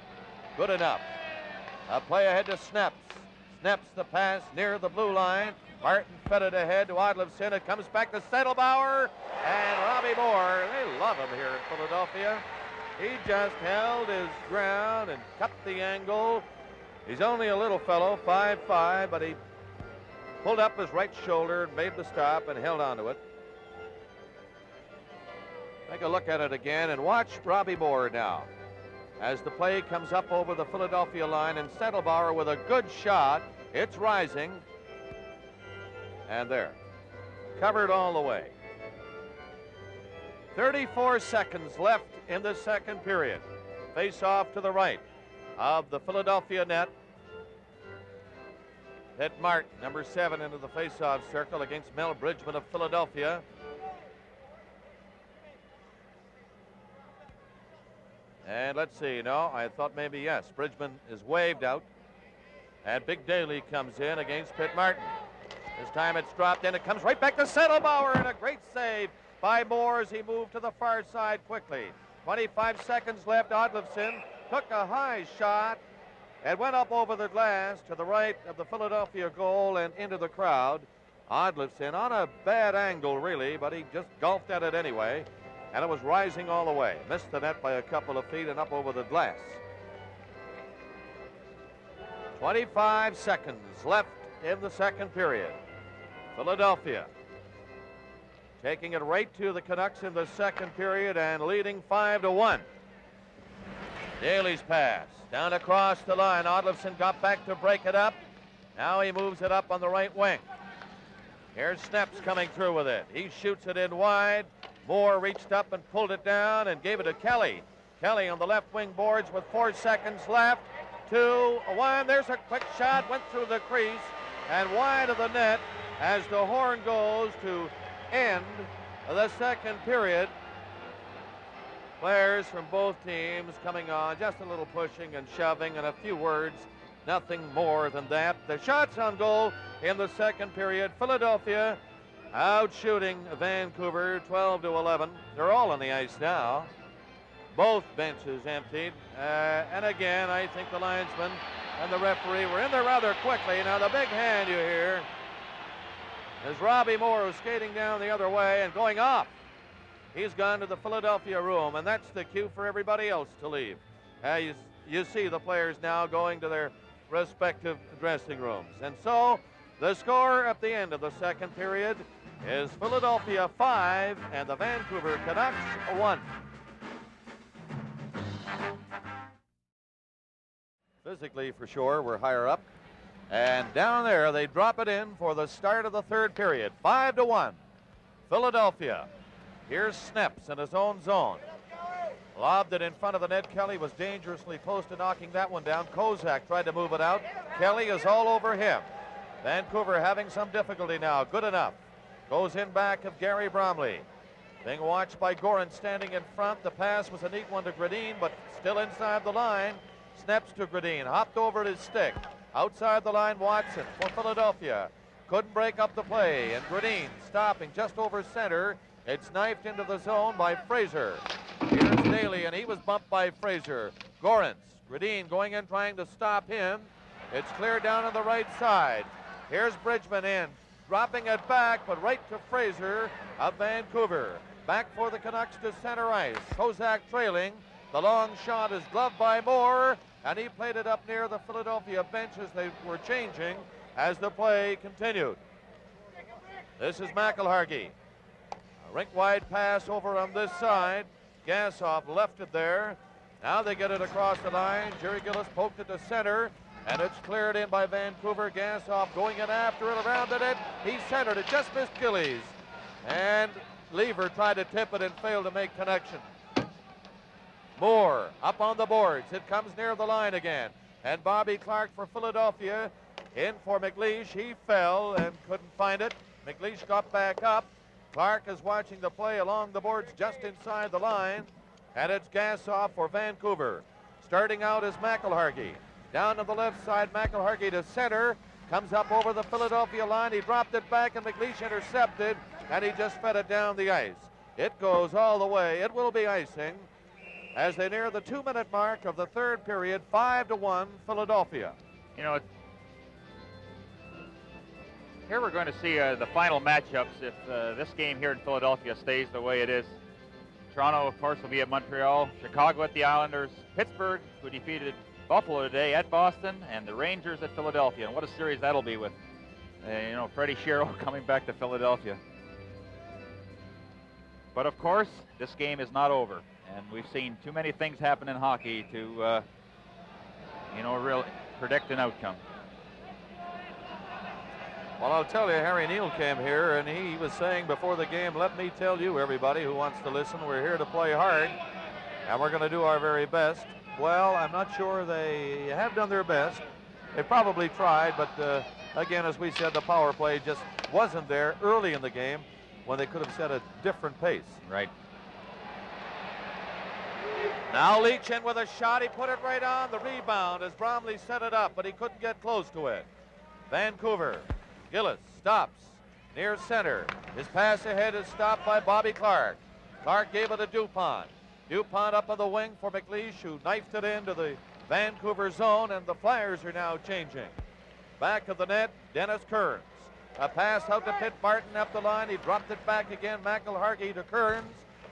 Good enough. A play ahead to Sneps. Sneps the pass near the blue line. Martin fed it ahead to Odlefson. It comes back to Settlebauer and Robbie Moore. They love him here in Philadelphia. He just held his ground and cut the angle. He's only a little fellow, 5'5", but he pulled up his right shoulder, made the stop, and held on to it. Take a look at it again and watch Robbie Moore now as the play comes up over the Philadelphia line, and Settlebauer with a good shot. It's rising. And there. Covered all the way. 34 seconds left in the second period. Face off to the right of the Philadelphia net. Pitt Martin, number 7, into the faceoff circle against Mel Bridgman of Philadelphia. And let's see, no, I thought maybe yes. Bridgman is waved out. And Big Daly comes in against Pitt Martin. This time it's dropped in. It comes right back to Settlebauer, and a great save by Moore as he moved to the far side quickly. 25 seconds left. Odlifson took a high shot and went up over the glass to the right of the Philadelphia goal and into the crowd. Odlifson on a bad angle, really, but he just golfed at it anyway. And it was rising all the way. Missed the net by a couple of feet and up over the glass. 25 seconds left in the second period. Philadelphia taking it right to the Canucks in the second period and leading 5-1. Daly's pass down across the line. Odlifson got back to break it up. Now he moves it up on the right wing. Here's Snaps coming through with it. He shoots it in wide. Moore reached up and pulled it down and gave it to Kelly. Kelly on the left wing boards with 4 seconds left. 2-1. There's a quick shot. Went through the crease and wide of the net as the horn goes to end the second period. Players from both teams coming on, just a little pushing and shoving and a few words, nothing more than that. The shots on goal in the second period. Philadelphia out shooting Vancouver 12-11. They're all on the ice now. Both benches emptied. And again, I think the linesman and the referee were in there rather quickly. Now the big hand you hear is Robbie Moore, who's skating down the other way and going off. He's gone to the Philadelphia room, and that's the cue for everybody else to leave. You see the players now going to their respective dressing rooms. And so the score at the end of the second period is Philadelphia 5 and the Vancouver Canucks 1. Physically, for sure, we're higher up. And down there, they drop it in for the start of the third period. 5-1. Philadelphia. Here's Snaps in his own zone. Lobbed it in front of the net. Kelly was dangerously close to knocking that one down. Kozak tried to move it out. Kelly is all over him. Vancouver having some difficulty now. Good enough. Goes in back of Gary Bromley. Being watched by Gorin standing in front. The pass was a neat one to Gradine, but still inside the line. Snaps to Gradine. Hopped over his stick. Outside the line, Watson for Philadelphia. Couldn't break up the play, and Gradine stopping just over center. It's knifed into the zone by Fraser. Here's Daly, and he was bumped by Fraser. Gorence, Gradine going in trying to stop him. It's cleared down on the right side. Here's Bridgman in, dropping it back, but right to Fraser of Vancouver. Back for the Canucks to center ice. Kozak trailing. The long shot is gloved by Moore, and he played it up near the Philadelphia bench as they were changing as the play continued. This is McElhargy. A rink-wide pass over on this side. Gassoff left it there. Now they get it across the line. Jerry Gillis poked it to center, and it's cleared in by Vancouver. Gassoff going in after it, around the net. He centered it, just missed Gillies. And Lever tried to tip it and failed to make connection. Moore up on the boards. It comes near the line again. And Bobby Clark for Philadelphia in for McLeish. He fell and couldn't find it. McLeish got back up. Clark is watching the play along the boards just inside the line. And it's Gassoff for Vancouver. Starting out is McElhargy. Down to the left side, McElhargy to center. Comes up over the Philadelphia line. He dropped it back and McLeish intercepted. And he just fed it down the ice. It goes all the way. It will be icing as they near the 2-minute mark of the third period. 5-1 Philadelphia. You know, here we're going to see the final matchups if this game here in Philadelphia stays the way it is. Toronto, of course, will be at Montreal. Chicago at the Islanders. Pittsburgh, who defeated Buffalo today, at Boston. And the Rangers at Philadelphia. And what a series that'll be with, Freddie Shero coming back to Philadelphia. But, of course, this game is not over. And we've seen too many things happen in hockey to, really predict an outcome. Well, I'll tell you, Harry Neal came here, and he was saying before the game, let me tell you, everybody who wants to listen, we're here to play hard, and we're going to do our very best. Well, I'm not sure they have done their best. They probably tried, but Again, as we said, the power play just wasn't there early in the game when they could have set a different pace. Right. Now Leach in with a shot. He put it right on the rebound as Bromley set it up, but he couldn't get close to it. Vancouver. Gillis stops near center. His pass ahead is stopped by Bobby Clark. Clark gave it to Dupont. Dupont up on the wing for McLeish, who knifed it into the Vancouver zone, and the Flyers are now changing. Back of the net, Dennis Kearns. A pass out to Pitt Martin up the line. He dropped it back again. McElhargy to Kearns.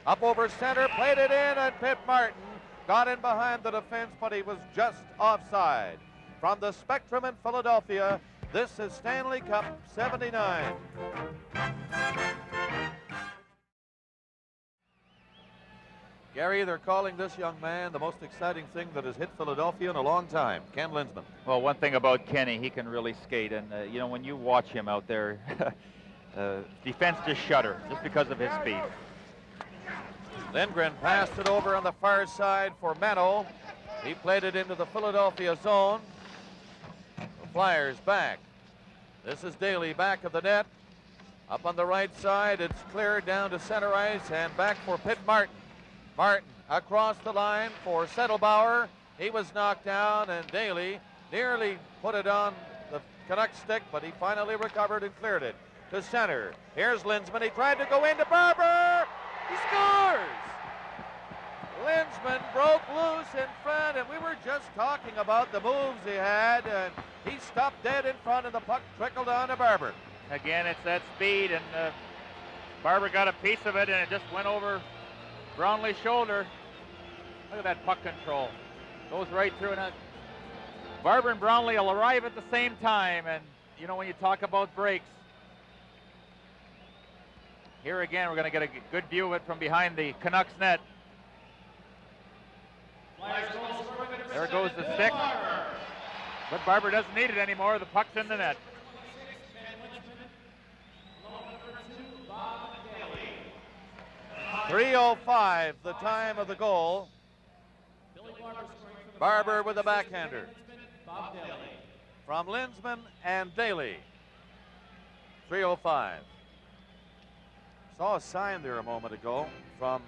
Up over center, played it in, and Pitt Martin got in behind the defense, but he was just offside. From the Spectrum in Philadelphia, this is Stanley Cup 79. Gary, they're calling this young man the most exciting thing that has hit Philadelphia in a long time, Ken Lindsman. Well, one thing about Kenny, he can really skate, and you know, when you watch him out there, defense just shudder just because of his speed. Lindgren passed it over on the far side for Mano. He played it into the Philadelphia zone. The Flyers back. This is Daly back of the net. Up on the right side, it's cleared down to center ice and back for Pitt Martin. Martin across the line for Settlebauer. He was knocked down, and Daly nearly put it on the Canucks stick, but he finally recovered and cleared it to center. Here's Lindsman. He tried to go into Barber. He scores! Lindsman broke loose in front, and we were just talking about the moves he had, and he stopped dead in front, and the puck trickled on to Barber. Again, it's that speed, and Barber got a piece of it, and it just went over Brownlee's shoulder. Look at that puck control. Goes right through, and Barber and Brownlee will arrive at the same time, and you know, when you talk about breaks, here again, we're going to get a good view of it from behind the Canucks net. There goes the stick. But Barber doesn't need it anymore. The puck's in the net. .305, the time of the goal. Barber with the backhander. From Lindsman and Daly. 3:05. Saw a sign there a moment ago from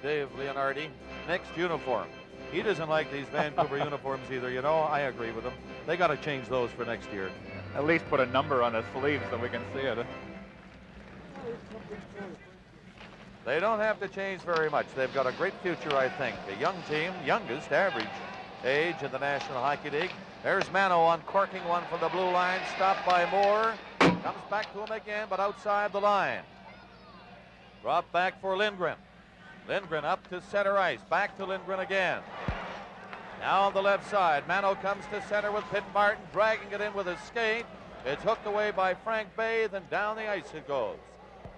Dave Leonardi. Next uniform. He doesn't like these Vancouver uniforms either. You know, I agree with him. They got to change those for next year. At least put a number on the sleeve so we can see it. They don't have to change very much. They've got a great future, I think. A young team, youngest average age in the National Hockey League. There's Mano uncorking one from the blue line, stopped by Moore. Comes back to him again, but outside the line. Drop back for Lindgren. Lindgren up to center ice. Back to Lindgren again. Now on the left side, Mano comes to center with Pitt Martin, dragging it in with his skate. It's hooked away by Frank Bay, then down the ice it goes.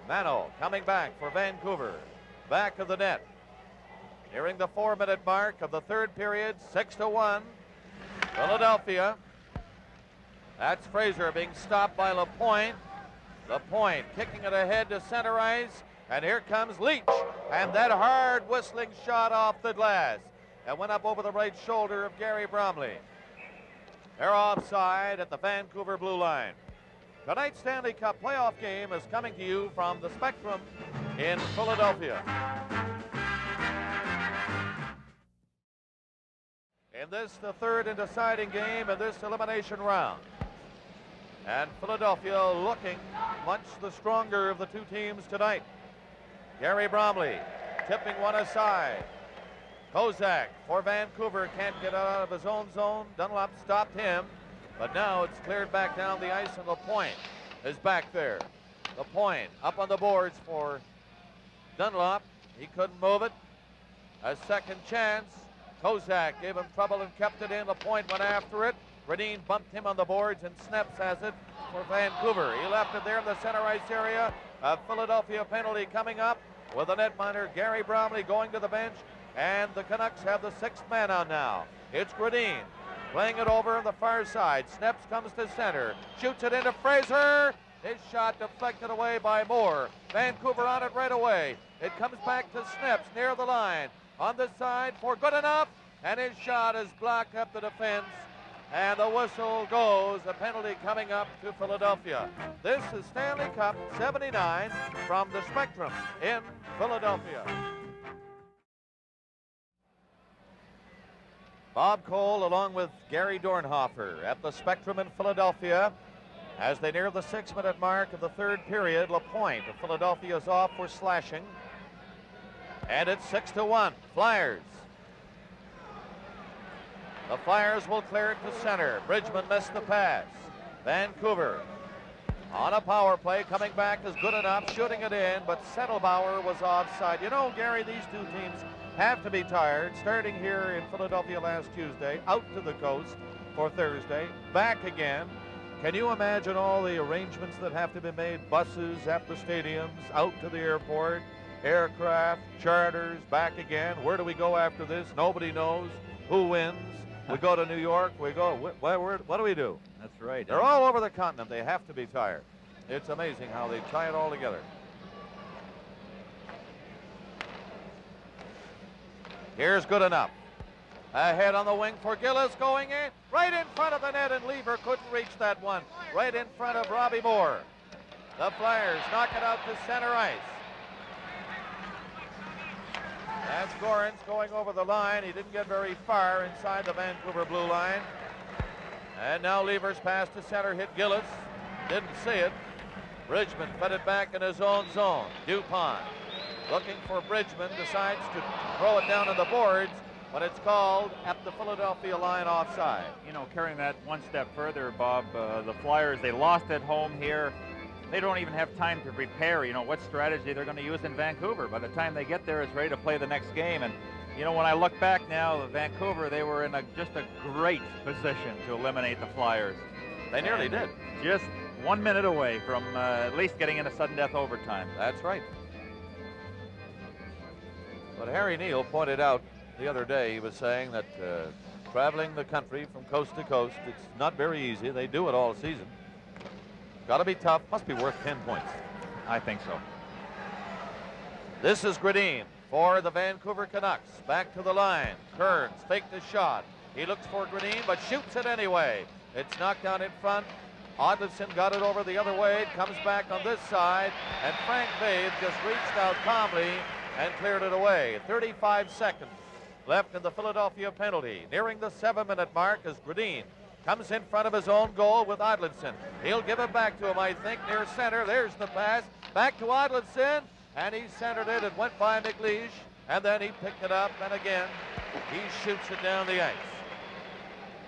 Mano coming back for Vancouver. Back of the net. Nearing the 4-minute mark of the third period, 6-1. Philadelphia. That's Fraser being stopped by Lapointe. Lapointe kicking it ahead to center ice. And here comes Leach. And that hard whistling shot off the glass. That went up over the right shoulder of Gary Bromley. They're offside at the Vancouver blue line. Tonight's Stanley Cup playoff game is coming to you from the Spectrum in Philadelphia. In this, the third and deciding game in this elimination round. And Philadelphia looking much the stronger of the two teams tonight. Gary Bromley tipping one aside. Kozak for Vancouver can't get out of his own zone. Dunlop stopped him, but now it's cleared back down the ice, and Lapointe is back there. Lapointe up on the boards for Dunlop. He couldn't move it. A second chance. Kozak gave him trouble and kept it in. Lapointe went after it. Radin bumped him on the boards, and Snaps has it for Vancouver. He left it there in the center ice area. A Philadelphia penalty coming up with the netminder Gary Bromley going to the bench, and the Canucks have the sixth man on now. It's Radin playing it over on the far side. Snaps comes to center, shoots it into Fraser. His shot deflected away by Moore. Vancouver on it right away. It comes back to Snaps near the line. On the side for good enough, and his shot is blocked up the defense. And the whistle goes. A penalty coming up to Philadelphia. This is Stanley Cup 79 from the Spectrum in Philadelphia. Bob Cole along with Gary Dornhofer at the Spectrum in Philadelphia. As they near the 6-minute mark of the third period, LaPointe of Philadelphia is off for slashing. And it's 6-1, Flyers. The Flyers will clear it to center. Bridgman missed the pass. Vancouver on a power play, coming back is good enough, shooting it in, but Settlebauer was offside. You know, Gary, these two teams have to be tired, starting here in Philadelphia last Tuesday, out to the coast for Thursday, back again. Can you imagine all the arrangements that have to be made? Buses at the stadiums, out to the airport, aircraft, charters, back again. Where do we go after this? Nobody knows. Who wins? We go to New York. We go. What do we do? That's right. They're all over the continent. They have to be tired. It's amazing how they tie it all together. Here's good enough. Ahead on the wing for Gillis, going in. Right in front of the net, and Lever couldn't reach that one. Right in front of Robbie Moore. The Flyers knock it out to center ice. That's Gorens going over the line. He didn't get very far inside the Vancouver blue line. And now Lever's pass to center hit Gillis. Didn't see it. Bridgman fed it back in his own zone. Dupont looking for Bridgman, decides to throw it down on the boards, but it's called at the Philadelphia line offside. You know, carrying that one step further, Bob, the Flyers, they lost at home here. They don't even have time to prepare, you know, what strategy they're going to use in Vancouver. By the time they get there, it's ready to play the next game. And, you know, when I look back now, Vancouver, they were in just a great position to eliminate the Flyers. They nearly did. Just 1 minute away from at least getting into sudden death overtime. That's right. But Harry Neal pointed out the other day, he was saying that traveling the country from coast to coast, it's not very easy. They do it all season. Got to be tough. Must be worth 10 points. I think so. This is Gradine for the Vancouver Canucks. Back to the line. Kearns faked the shot. He looks for Gradine, but shoots it anyway. It's knocked down in front. Odlinson got it over the other way. It comes back on this side, and Frank Vave just reached out calmly and cleared it away. 35 seconds left in the Philadelphia penalty. Nearing the 7-minute mark as Gradine comes in front of his own goal with Odlinson. He'll give it back to him, I think, near center. There's the pass. Back to Odlinson, and he centered it. It went by McLeish, and then he picked it up, and again, he shoots it down the ice.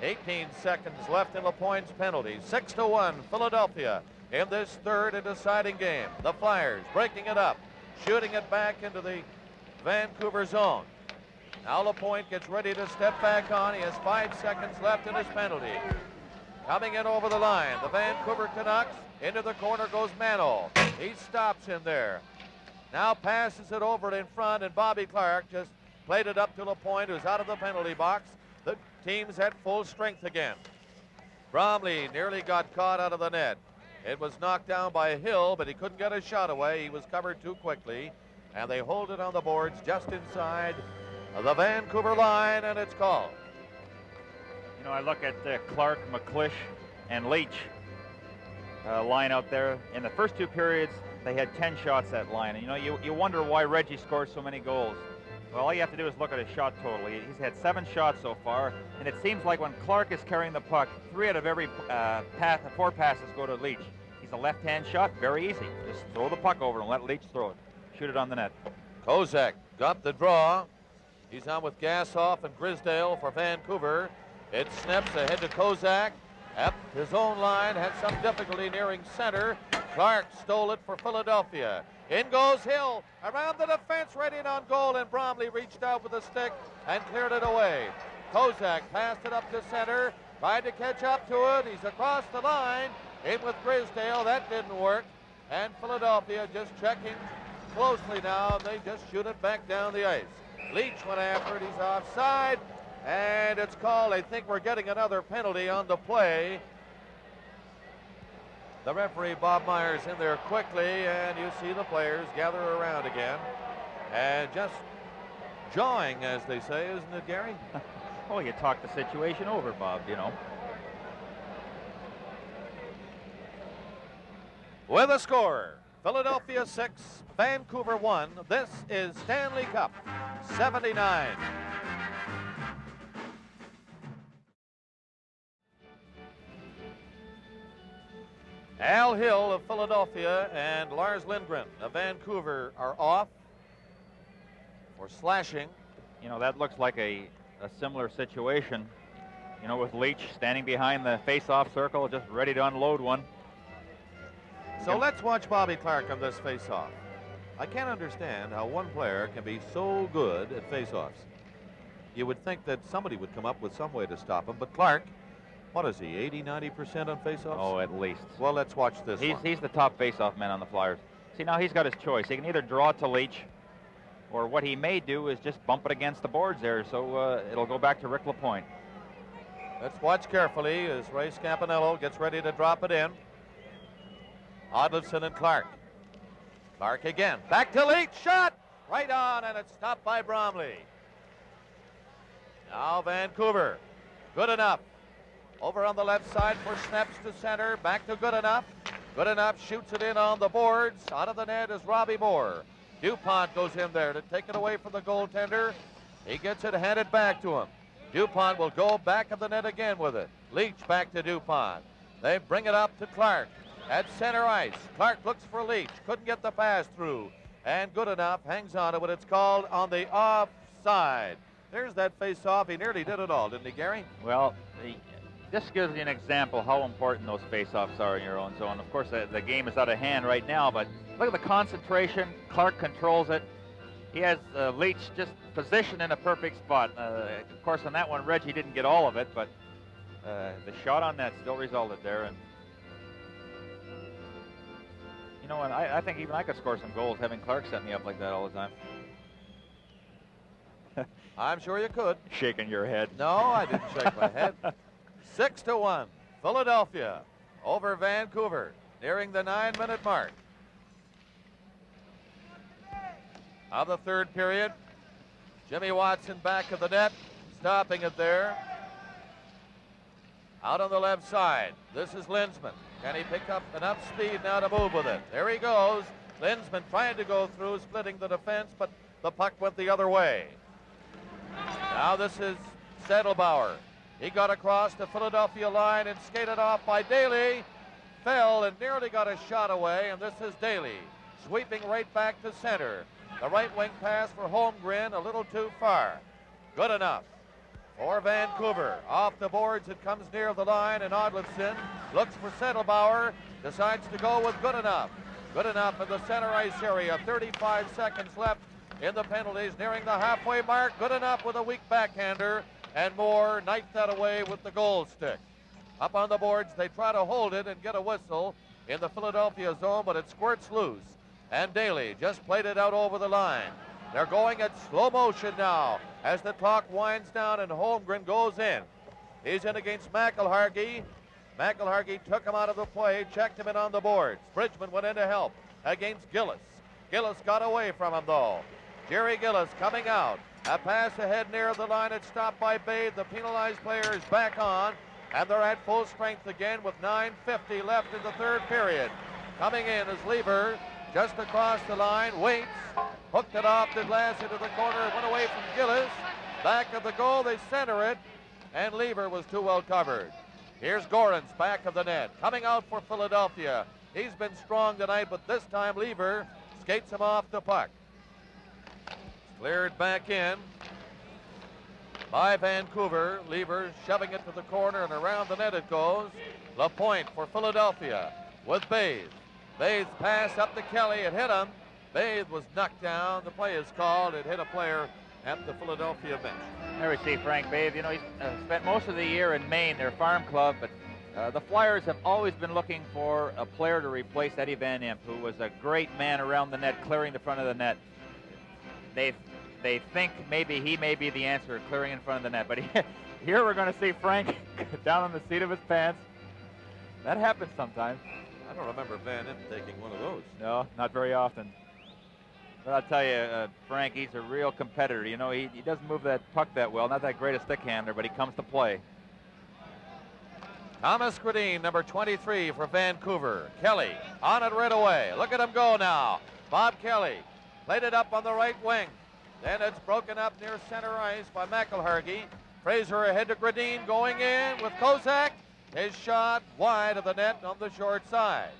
18 seconds left in LaPointe's penalty. 6-1 Philadelphia in this third and deciding game. The Flyers breaking it up, shooting it back into the Vancouver zone. Now LaPointe gets ready to step back on. He has 5 seconds left in his penalty. Coming in over the line, the Vancouver Canucks. Into the corner goes Mano. He stops in there. Now passes it over in front, and Bobby Clark just played it up to LaPointe, who's out of the penalty box. The team's at full strength again. Bromley nearly got caught out of the net. It was knocked down by Hill, but he couldn't get a shot away. He was covered too quickly, and they hold it on the boards just inside the Vancouver line, and it's called. You know, I look at Clark, McLeish, and Leach line out there. In the first 2 periods, they had 10 shots that line. And, you know, you wonder why Reggie scored so many goals. Well, all you have to do is look at his shot total. He's had 7 shots so far, and it seems like when Clark is carrying the puck, 3 out of every 4 passes go to Leach. He's a left-hand shot, very easy. Just throw the puck over and let Leach throw it. Shoot it on the net. Kozak got the draw. He's on with Gassoff and Grisdale for Vancouver. It snips ahead to Kozak. At his own line, had some difficulty nearing center. Clark stole it for Philadelphia. In goes Hill, around the defense, ready on goal, and Bromley reached out with a stick and cleared it away. Kozak passed it up to center, tried to catch up to it. He's across the line, in with Grisdale. That didn't work. And Philadelphia just checking closely now. They just shoot it back down the ice. Leach went after it. He's offside, and it's called. I think we're getting another penalty on the play. The referee, Bob Myers, in there quickly, and you see the players gather around again. And just jawing, as they say, isn't it, Gary? Well, you talk the situation over, Bob, you know. With a score, Philadelphia 6, Vancouver 1. This is Stanley Cup 79. Al Hill of Philadelphia and Lars Lindgren of Vancouver are off for slashing. You know, that looks like a similar situation, you know, with Leach standing behind the face-off circle, just ready to unload one. So let's watch Bobby Clark on this face-off. I can't understand how one player can be so good at face-offs. You would think that somebody would come up with some way to stop him, but Clark, what is he, 80-90% on face-offs? Oh, at least. Well, let's watch this one. He's the top face-off man on the Flyers. See, now he's got his choice. He can either draw it to Leach, or what he may do is just bump it against the boards there, so it'll go back to Rick Lapointe. Let's watch carefully as Ray Scampanello gets ready to drop it in. Odlinson and Clark. Clark again. Back to Leach. Shot! Right on, and it's stopped by Bromley. Now Vancouver. Good enough. Over on the left side for snaps to center. Back to Good enough. Good enough shoots it in on the boards. Out of the net is Robbie Moore. DuPont goes in there to take it away from the goaltender. He gets it handed back to him. DuPont will go back of the net again with it. Leach back to DuPont. They bring it up to Clark at center ice. Clark looks for Leach. Couldn't get the pass through. And Good enough hangs on to it. It's called on the offside. There's that face-off. He nearly did it all, didn't he, Gary? Well, this gives you an example how important those face-offs are in your own zone. Of course, the game is out of hand right now, but look at the concentration. Clark controls it. He has Leach just positioned in a perfect spot. Of course, on that one, Reggie didn't get all of it, but the shot on that still resulted there. And you know, and I think even I could score some goals having Clark set me up like that all the time. I'm sure you could. Shaking your head. No, I didn't shake my head. 6-1, Philadelphia over Vancouver, nearing the 9-minute mark of the third period. Jimmy Watson back of the net, stopping it there. Out on the left side, this is Lindsman. Can he pick up enough speed now to move with it? There he goes. Lindsman trying to go through, splitting the defense, but the puck went the other way. Now this is Saddlebauer. He got across the Philadelphia line and skated off by Daly. Fell and nearly got a shot away, and this is Daly sweeping right back to center. The right wing pass for Holmgren, a little too far. Good enough for Vancouver. Off the boards, it comes near the line, and Odlinson looks for Saddlebauer, decides to go with Good enough. Good enough in the center ice area. 35 seconds left in the penalties, nearing the halfway mark. Good enough with a weak backhander, and Moore knifed that away with the goal stick. Up on the boards, they try to hold it and get a whistle in the Philadelphia zone, but it squirts loose. And Daly just played it out over the line. They're going at slow motion now as the clock winds down and Holmgren goes in. He's in against McElhargy. McElhargy took him out of the play, checked him in on the boards. Bridgman went in to help against Gillis. Gillis got away from him, though. Jerry Gillis coming out. A pass ahead near the line. It's stopped by Bade. The penalized player is back on, and they're at full strength again with 9:50 left in the third period. Coming in is Lieber, just across the line, waits, hooked it off the glass into the corner, went away from Gillis. Back of the goal, they center it, and Lieber was too well covered. Here's Gorans, back of the net, coming out for Philadelphia. He's been strong tonight, but this time Lieber skates him off the puck. Cleared back in by Vancouver. Lieber shoving it to the corner, and around the net it goes. Lapointe for Philadelphia with Bathe. Bathe's pass up to Kelly. It hit him. Bathe was knocked down. The play is called. It hit a player at the Philadelphia bench. There we see Frank Bathe. You know, he's spent most of the year in Maine, their farm club, but the Flyers have always been looking for a player to replace Eddie Van Impe, who was a great man around the net, clearing the front of the net. They think maybe he may be the answer, clearing in front of the net. But here we're going to see Frank down on the seat of his pants. That happens sometimes. I don't remember Van Impe taking one of those. No, not very often. But I'll tell you, Frank, he's a real competitor. You know, he doesn't move that puck that well. Not that great a stick handler, but he comes to play. Thomas Gradine, number 23 for Vancouver. Kelly on it right away. Look at him go now. Bob Kelly played it up on the right wing. Then it's broken up near center ice by McElhargy. Fraser ahead to Gradine, going in with Kozak. His shot wide of the net on the short side.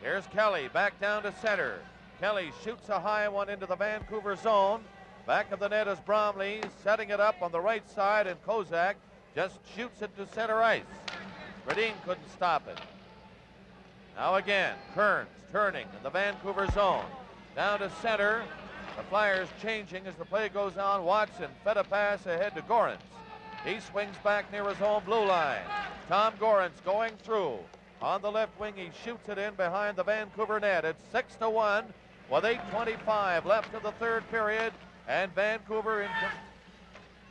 Here's Kelly back down to center. Kelly shoots a high one into the Vancouver zone. Back of the net is Bromley, setting it up on the right side, and Kozak just shoots it to center ice. Gradine couldn't stop it. Now again, Kearns turning in the Vancouver zone. Down to center. The Flyers changing as the play goes on. Watson fed a pass ahead to Gorance. He swings back near his own blue line. Tom Gorance going through. On the left wing, he shoots it in behind the Vancouver net. It's 6-1 with 8:25 left in the third period. And Vancouver in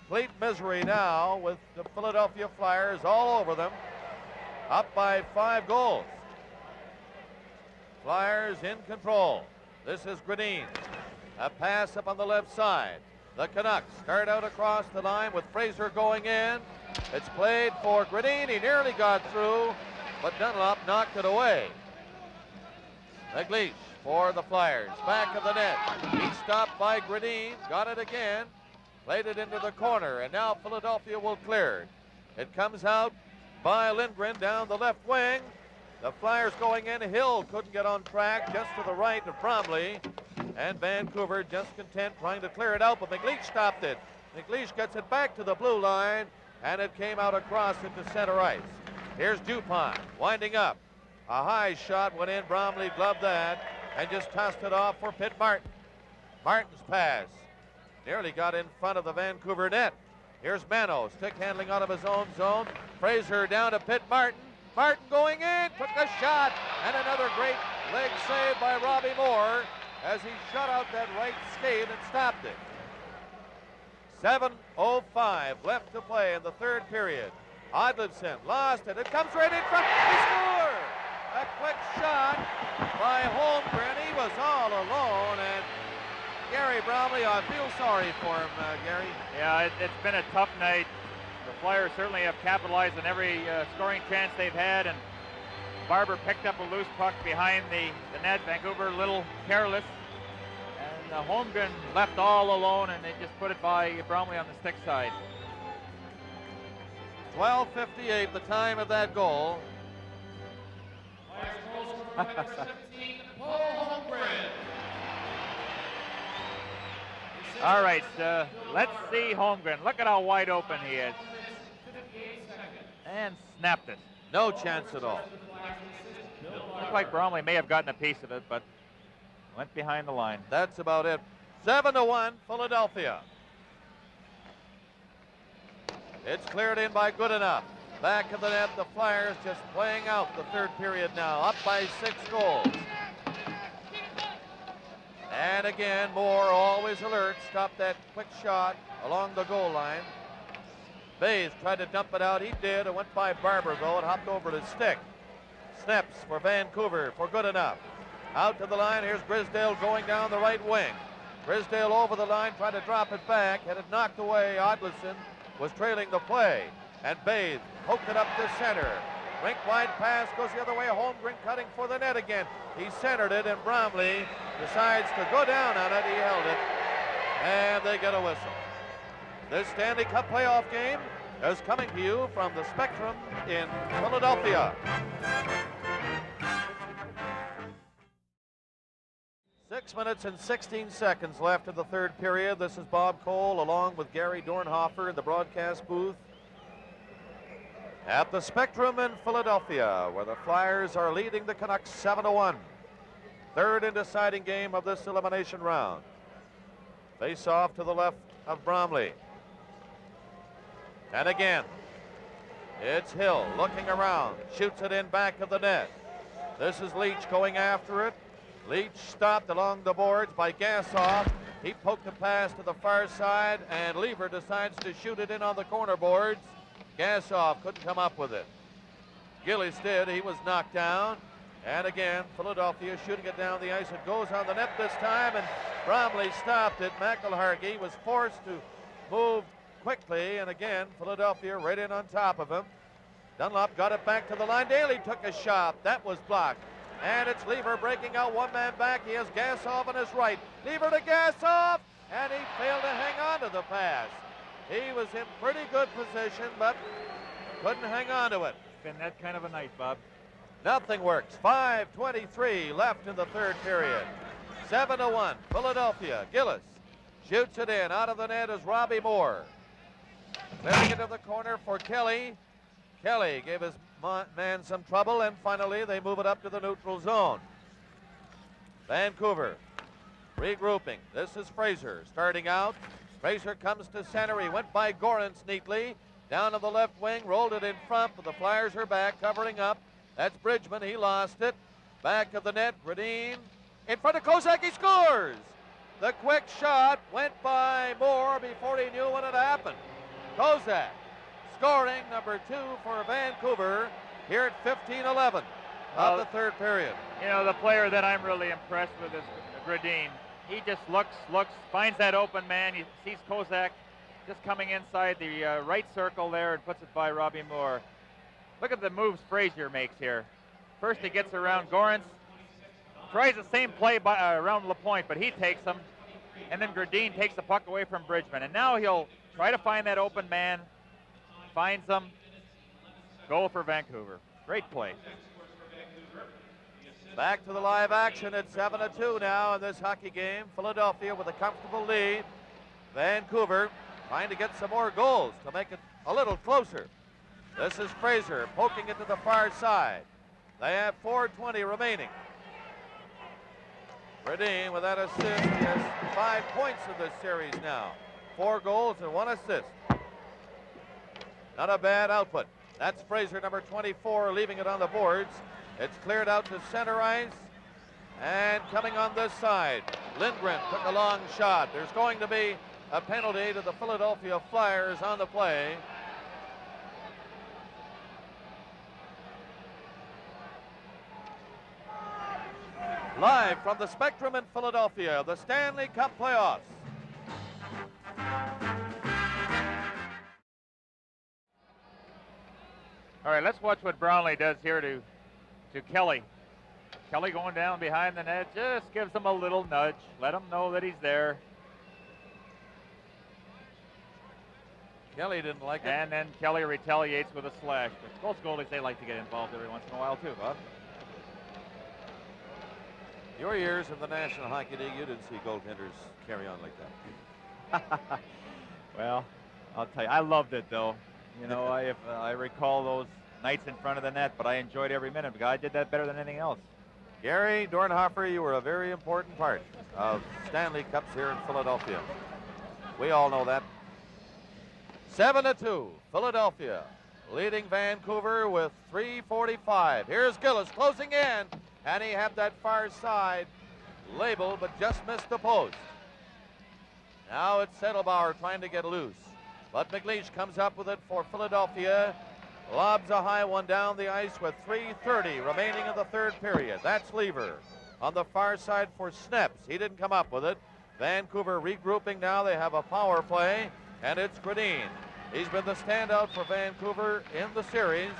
complete misery now with the Philadelphia Flyers all over them. Up by 5 goals. Flyers in control. This is Gradine. A pass up on the left side. The Canucks start out across the line with Fraser going in. It's played for Gradine. He nearly got through, but Dunlop knocked it away. McLeish for the Flyers. Back of the net. He stopped by Gradine. Got it again. Played it into the corner, and now Philadelphia will clear it. It comes out by Lindgren down the left wing. The Flyers going in. Hill couldn't get on track, just to the right of Bromley. And Vancouver just content trying to clear it out, but McLeish stopped it. McLeish gets it back to the blue line, and it came out across into center ice. Here's Dupont winding up. A high shot went in. Bromley gloved that and just tossed it off for Pitt Martin. Martin's pass nearly got in front of the Vancouver net. Here's Mano, stick handling out of his own zone. Fraser down to Pitt Martin. Martin going in, took a shot, and another great leg save by Robbie Moore as he shut out that right skate and stopped it. 7:05 left to play in the third period. Odlinson lost it. It comes right in front. He scored! A quick shot by Holmgren. He was all alone, and Gary Bromley, I feel sorry for him, Gary. Yeah, it's been a tough night. The Flyers certainly have capitalized on every scoring chance they've had, and Barber picked up a loose puck behind the net. Vancouver a little careless, and Holmgren left all alone, and they just put it by Bromley on the stick side. 12:58, the time of that goal. Flyers goal scorer number 17, Paul Holmgren. All right, let's see Holmgren. Look at how wide open he is. 58 seconds. And snapped it. No chance at all. Looked like Bromley may have gotten a piece of it, but went behind the line. That's about it. 7-1, Philadelphia. It's cleared in by Goodenough. Back of the net, the Flyers just playing out the third period now, up by 6 goals. And again, Moore always alert, stopped that quick shot along the goal line. Bays tried to dump it out. He did. It went by Barber, though. It hopped over to stick. Snaps for Vancouver for Goodenough. Out to the line. Here's Grisdale going down the right wing. Grisdale over the line, tried to drop it back. Had it knocked away. Odlinson was trailing the play. And Bays poked it up to center. Rink wide pass goes the other way. Holmgren cutting for the net again. He centered it, and Bromley decides to go down on it. He held it, and they get a whistle. This Stanley Cup playoff game is coming to you from the Spectrum in Philadelphia. 6 minutes and 16 seconds left in the third period. This is Bob Cole along with Gary Dornhofer in the broadcast booth at the Spectrum in Philadelphia, where the Flyers are leading the Canucks 7-1. Third and deciding game of this elimination round. Face off to the left of Bromley. And again, it's Hill looking around, shoots it in back of the net. This is Leach going after it. Leach stopped along the boards by Gassoff. He poked a pass to the far side, and Lever decides to shoot it in on the corner boards. Gassoff couldn't come up with it. Gillies did. He was knocked down. And again, Philadelphia shooting it down the ice. It goes on the net this time, and Bromley stopped it. McElhargy was forced to move quickly, and again, Philadelphia right in on top of him. Dunlop got it back to the line. Daly took a shot. That was blocked. And it's Lever breaking out one man back. He has Gasoff on his right. Lever to Gasoff, and he failed to hang on to the pass. He was in pretty good position, but couldn't hang on to it. Been that kind of a night, Bob. Nothing works. 5:23 left in the third period. 7-1, Philadelphia. Gillis shoots it in. Out of the net is Robbie Moore. Clearing it to the corner for Kelly. Kelly gave his man some trouble, and finally they move it up to the neutral zone. Vancouver regrouping. This is Fraser starting out. Fraser comes to center. He went by Gorance neatly. Down to the left wing, rolled it in front, but the Flyers are back, covering up. That's Bridgman. He lost it. Back of the net, Bradeen. In front of Kozak, he scores! The quick shot went by Moore before he knew when it happened. Kozak scoring number 2 for Vancouver here at 15-11 of the third period. You know, the player that I'm really impressed with is Bradeen. He just looks, finds that open man. He sees Kozak just coming inside the right circle there and puts it by Robbie Moore. Look at the moves Frazier makes here. First he gets around Gorance, tries the same play by, around LaPointe, but he takes him, and then Gradine takes the puck away from Bridgman. And now he'll try to find that open man, finds him, goal for Vancouver. Great play. Back to the live action at 7-2 now in this hockey game. Philadelphia with a comfortable lead. Vancouver trying to get some more goals to make it a little closer. This is Fraser poking it to the far side. They have 4:20 remaining. Bradeen with that assist. He has 5 points in this series now. 4 goals and 1 assist. Not a bad output. That's Fraser, number 24, leaving it on the boards. It's cleared out to center ice. And coming on this side, Lindgren took a long shot. There's going to be a penalty to the Philadelphia Flyers on the play. Live from the Spectrum in Philadelphia, the Stanley Cup playoffs. All right, let's watch what Brownlee does here to Kelly. Kelly going down behind the net, just gives him a little nudge, let him know that he's there. Kelly didn't like it. And then Kelly retaliates with a slash. But most goalies, they like to get involved every once in a while too, Bob. Your years in the National Hockey League, you didn't see goaltenders carry on like that. Well, I'll tell you, I loved it though. You know, I recall those nights in front of the net, but I enjoyed every minute because I did that better than anything else. Gary Dornhofer, you were a very important part of Stanley Cups here in Philadelphia. We all know that. 7-2, Philadelphia leading Vancouver with 3:45. Here's Gillis closing in, and he had that far side labeled, but just missed the post. Now it's Settlebauer trying to get loose, but McLeish comes up with it for Philadelphia. Lobs a high one down the ice with 3:30 remaining in the third period. That's Lever on the far side for Snaps. He didn't come up with it. Vancouver regrouping now. They have a power play, and it's Gradine. He's been the standout for Vancouver in the series.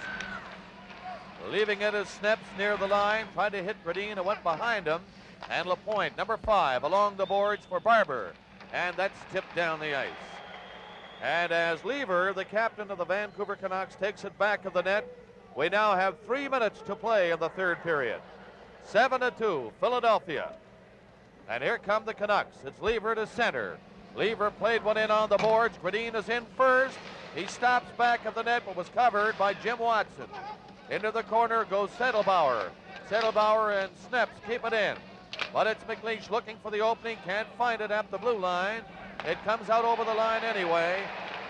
Leaving it as Snaps near the line. Tried to hit Gradine and went behind him. And LaPointe, number 5, along the boards for Barber. And that's tipped down the ice. And as Lever, the captain of the Vancouver Canucks, takes it back of the net, we now have 3 minutes to play in the third period. 7-2, Philadelphia. And here come the Canucks. It's Lever to center. Lever played one in on the boards. Gradine is in first. He stops back of the net, but was covered by Jim Watson. Into the corner goes Settlebauer. Settlebauer and Snaps keep it in. But it's McLeish looking for the opening. Can't find it at the blue line. It comes out over the line anyway,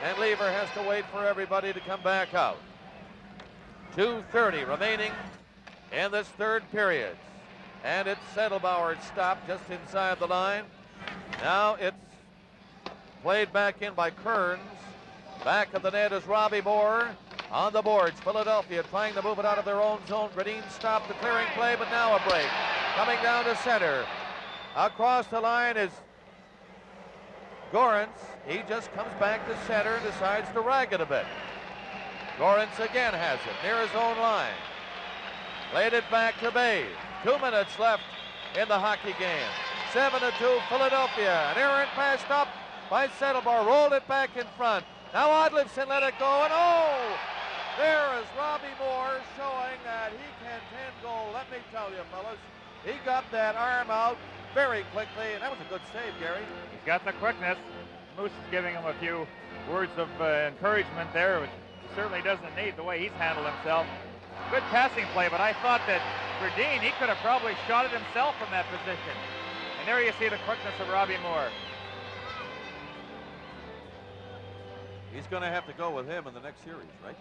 and Lever has to wait for everybody to come back out. 2:30 remaining in this third period. And it's Settlebauer stopped just inside the line. Now it's played back in by Kearns. Back of the net is Robbie Moore. On the boards, Philadelphia trying to move it out of their own zone. Gradine stopped the clearing play, but now a break. Coming down to center. Across the line is Gorance. He just comes back to center, decides to rag it a bit. Lawrence again has it near his own line. Played it back to Bathe. 2 minutes left in the hockey game. 7-2 Philadelphia. An errant pass up by Settlebar. Rolled it back in front. Now Odlifson let it go, and oh! There is Robbie Moore showing that he can goal. Let me tell you, fellas, he got that arm out very quickly, and that was a good save, Gary. He's got the quickness. Moose is giving him a few words of encouragement there, which he certainly doesn't need the way he's handled himself. Good passing play, but I thought that for Dean, he could have probably shot it himself from that position. And there you see the quickness of Robbie Moore. He's going to have to go with him in the next series, right?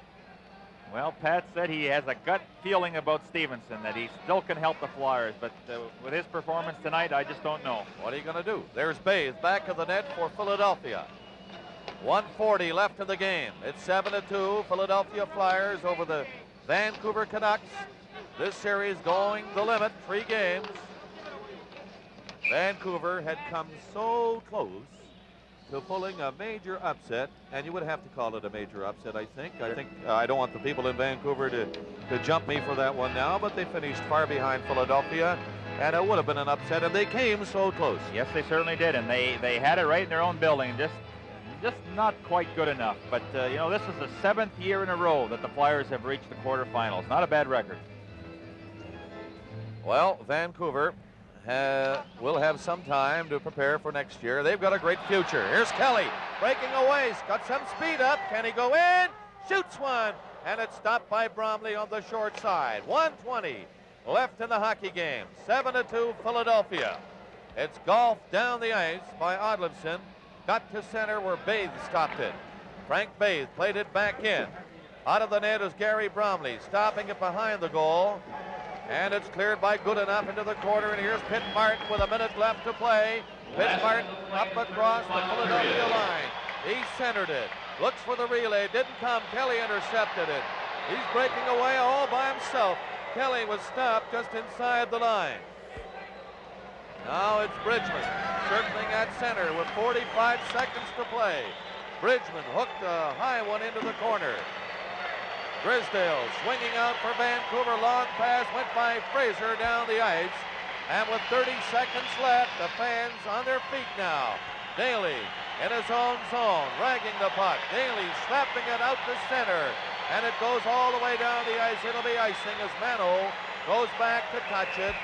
Well, Pat said he has a gut feeling about Stevenson, that he still can help the Flyers, but with his performance tonight, I just don't know. What are you going to do? There's Bathe back of the net for Philadelphia. 1:40 left in the game. It's 7-2 Philadelphia Flyers over the Vancouver Canucks. This series going the limit, 3 games. Vancouver had come so close to pulling a major upset, and you would have to call it a major upset, I think. I don't want the people in Vancouver to jump me for that one now, but they finished far behind Philadelphia, and it would have been an upset, and they came so close. Yes, they certainly did, and they had it right in their own building, just not quite good enough. But, you know, this is the 7th year in a row that the Flyers have reached the quarterfinals. Not a bad record. Well, Vancouver will have some time to prepare for next year. They've got a great future. Here's Kelly breaking away. He's got some speed up. Can he go in? Shoots one. And it's stopped by Bromley on the short side. 1:20 left in the hockey game. 7-2 Philadelphia. It's golfed down the ice by Odlifson. Got to center where Bathe stopped it. Frank Bathe played it back in. Out of the net is Gary Bromley, stopping it behind the goal. And it's cleared by Goodenough into the corner, and here's Pitt Martin with a minute left to play. Pitt Martin up across the Philadelphia line. He centered it. Looks for the relay. Didn't come. Kelly intercepted it. He's breaking away all by himself. Kelly was stopped just inside the line. Now it's Bridgman circling at center with 45 seconds to play. Bridgman hooked a high one into the corner. Grisdale swinging out for Vancouver. Long pass went by Fraser down the ice. And with 30 seconds left, the fans on their feet now. Daly in his own zone, ragging the puck. Daly slapping it out to center. And it goes all the way down the ice. It'll be icing as Mano goes back to touch it.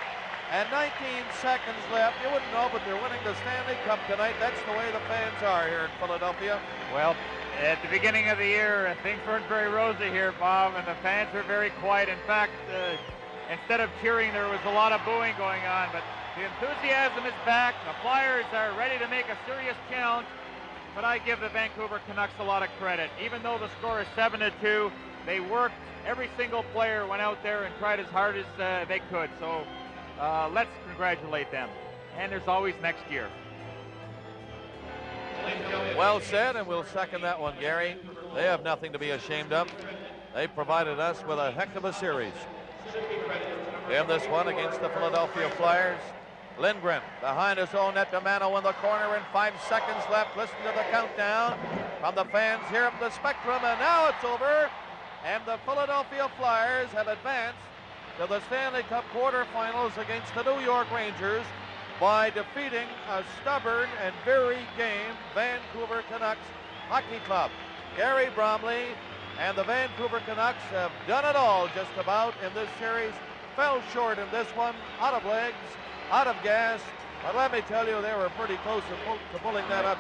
And 19 seconds left. You wouldn't know, but they're winning the Stanley Cup tonight. That's the way the fans are here in Philadelphia. Well, at the beginning of the year, things weren't very rosy here, Bob, and the fans were very quiet. In fact, instead of cheering, there was a lot of booing going on. But the enthusiasm is back. The Flyers are ready to make a serious challenge. But I give the Vancouver Canucks a lot of credit. Even though the score is 7-2, they worked. Every single player went out there and tried as hard as they could. So let's congratulate them. And there's always next year. Well said, and we'll second that one, Gary. They have nothing to be ashamed of. They provided us with a heck of a series. In this one against the Philadelphia Flyers, Lindgren behind his own net to Mano in the corner, and 5 seconds left. Listen to the countdown from the fans here at the Spectrum, and now it's over. And the Philadelphia Flyers have advanced to the Stanley Cup quarterfinals against the New York Rangers by defeating a stubborn and very game Vancouver Canucks Hockey Club. Gary Bromley and the Vancouver Canucks have done it all just about in this series. Fell short in this one, out of legs, out of gas. But let me tell you, they were pretty close to pulling that up.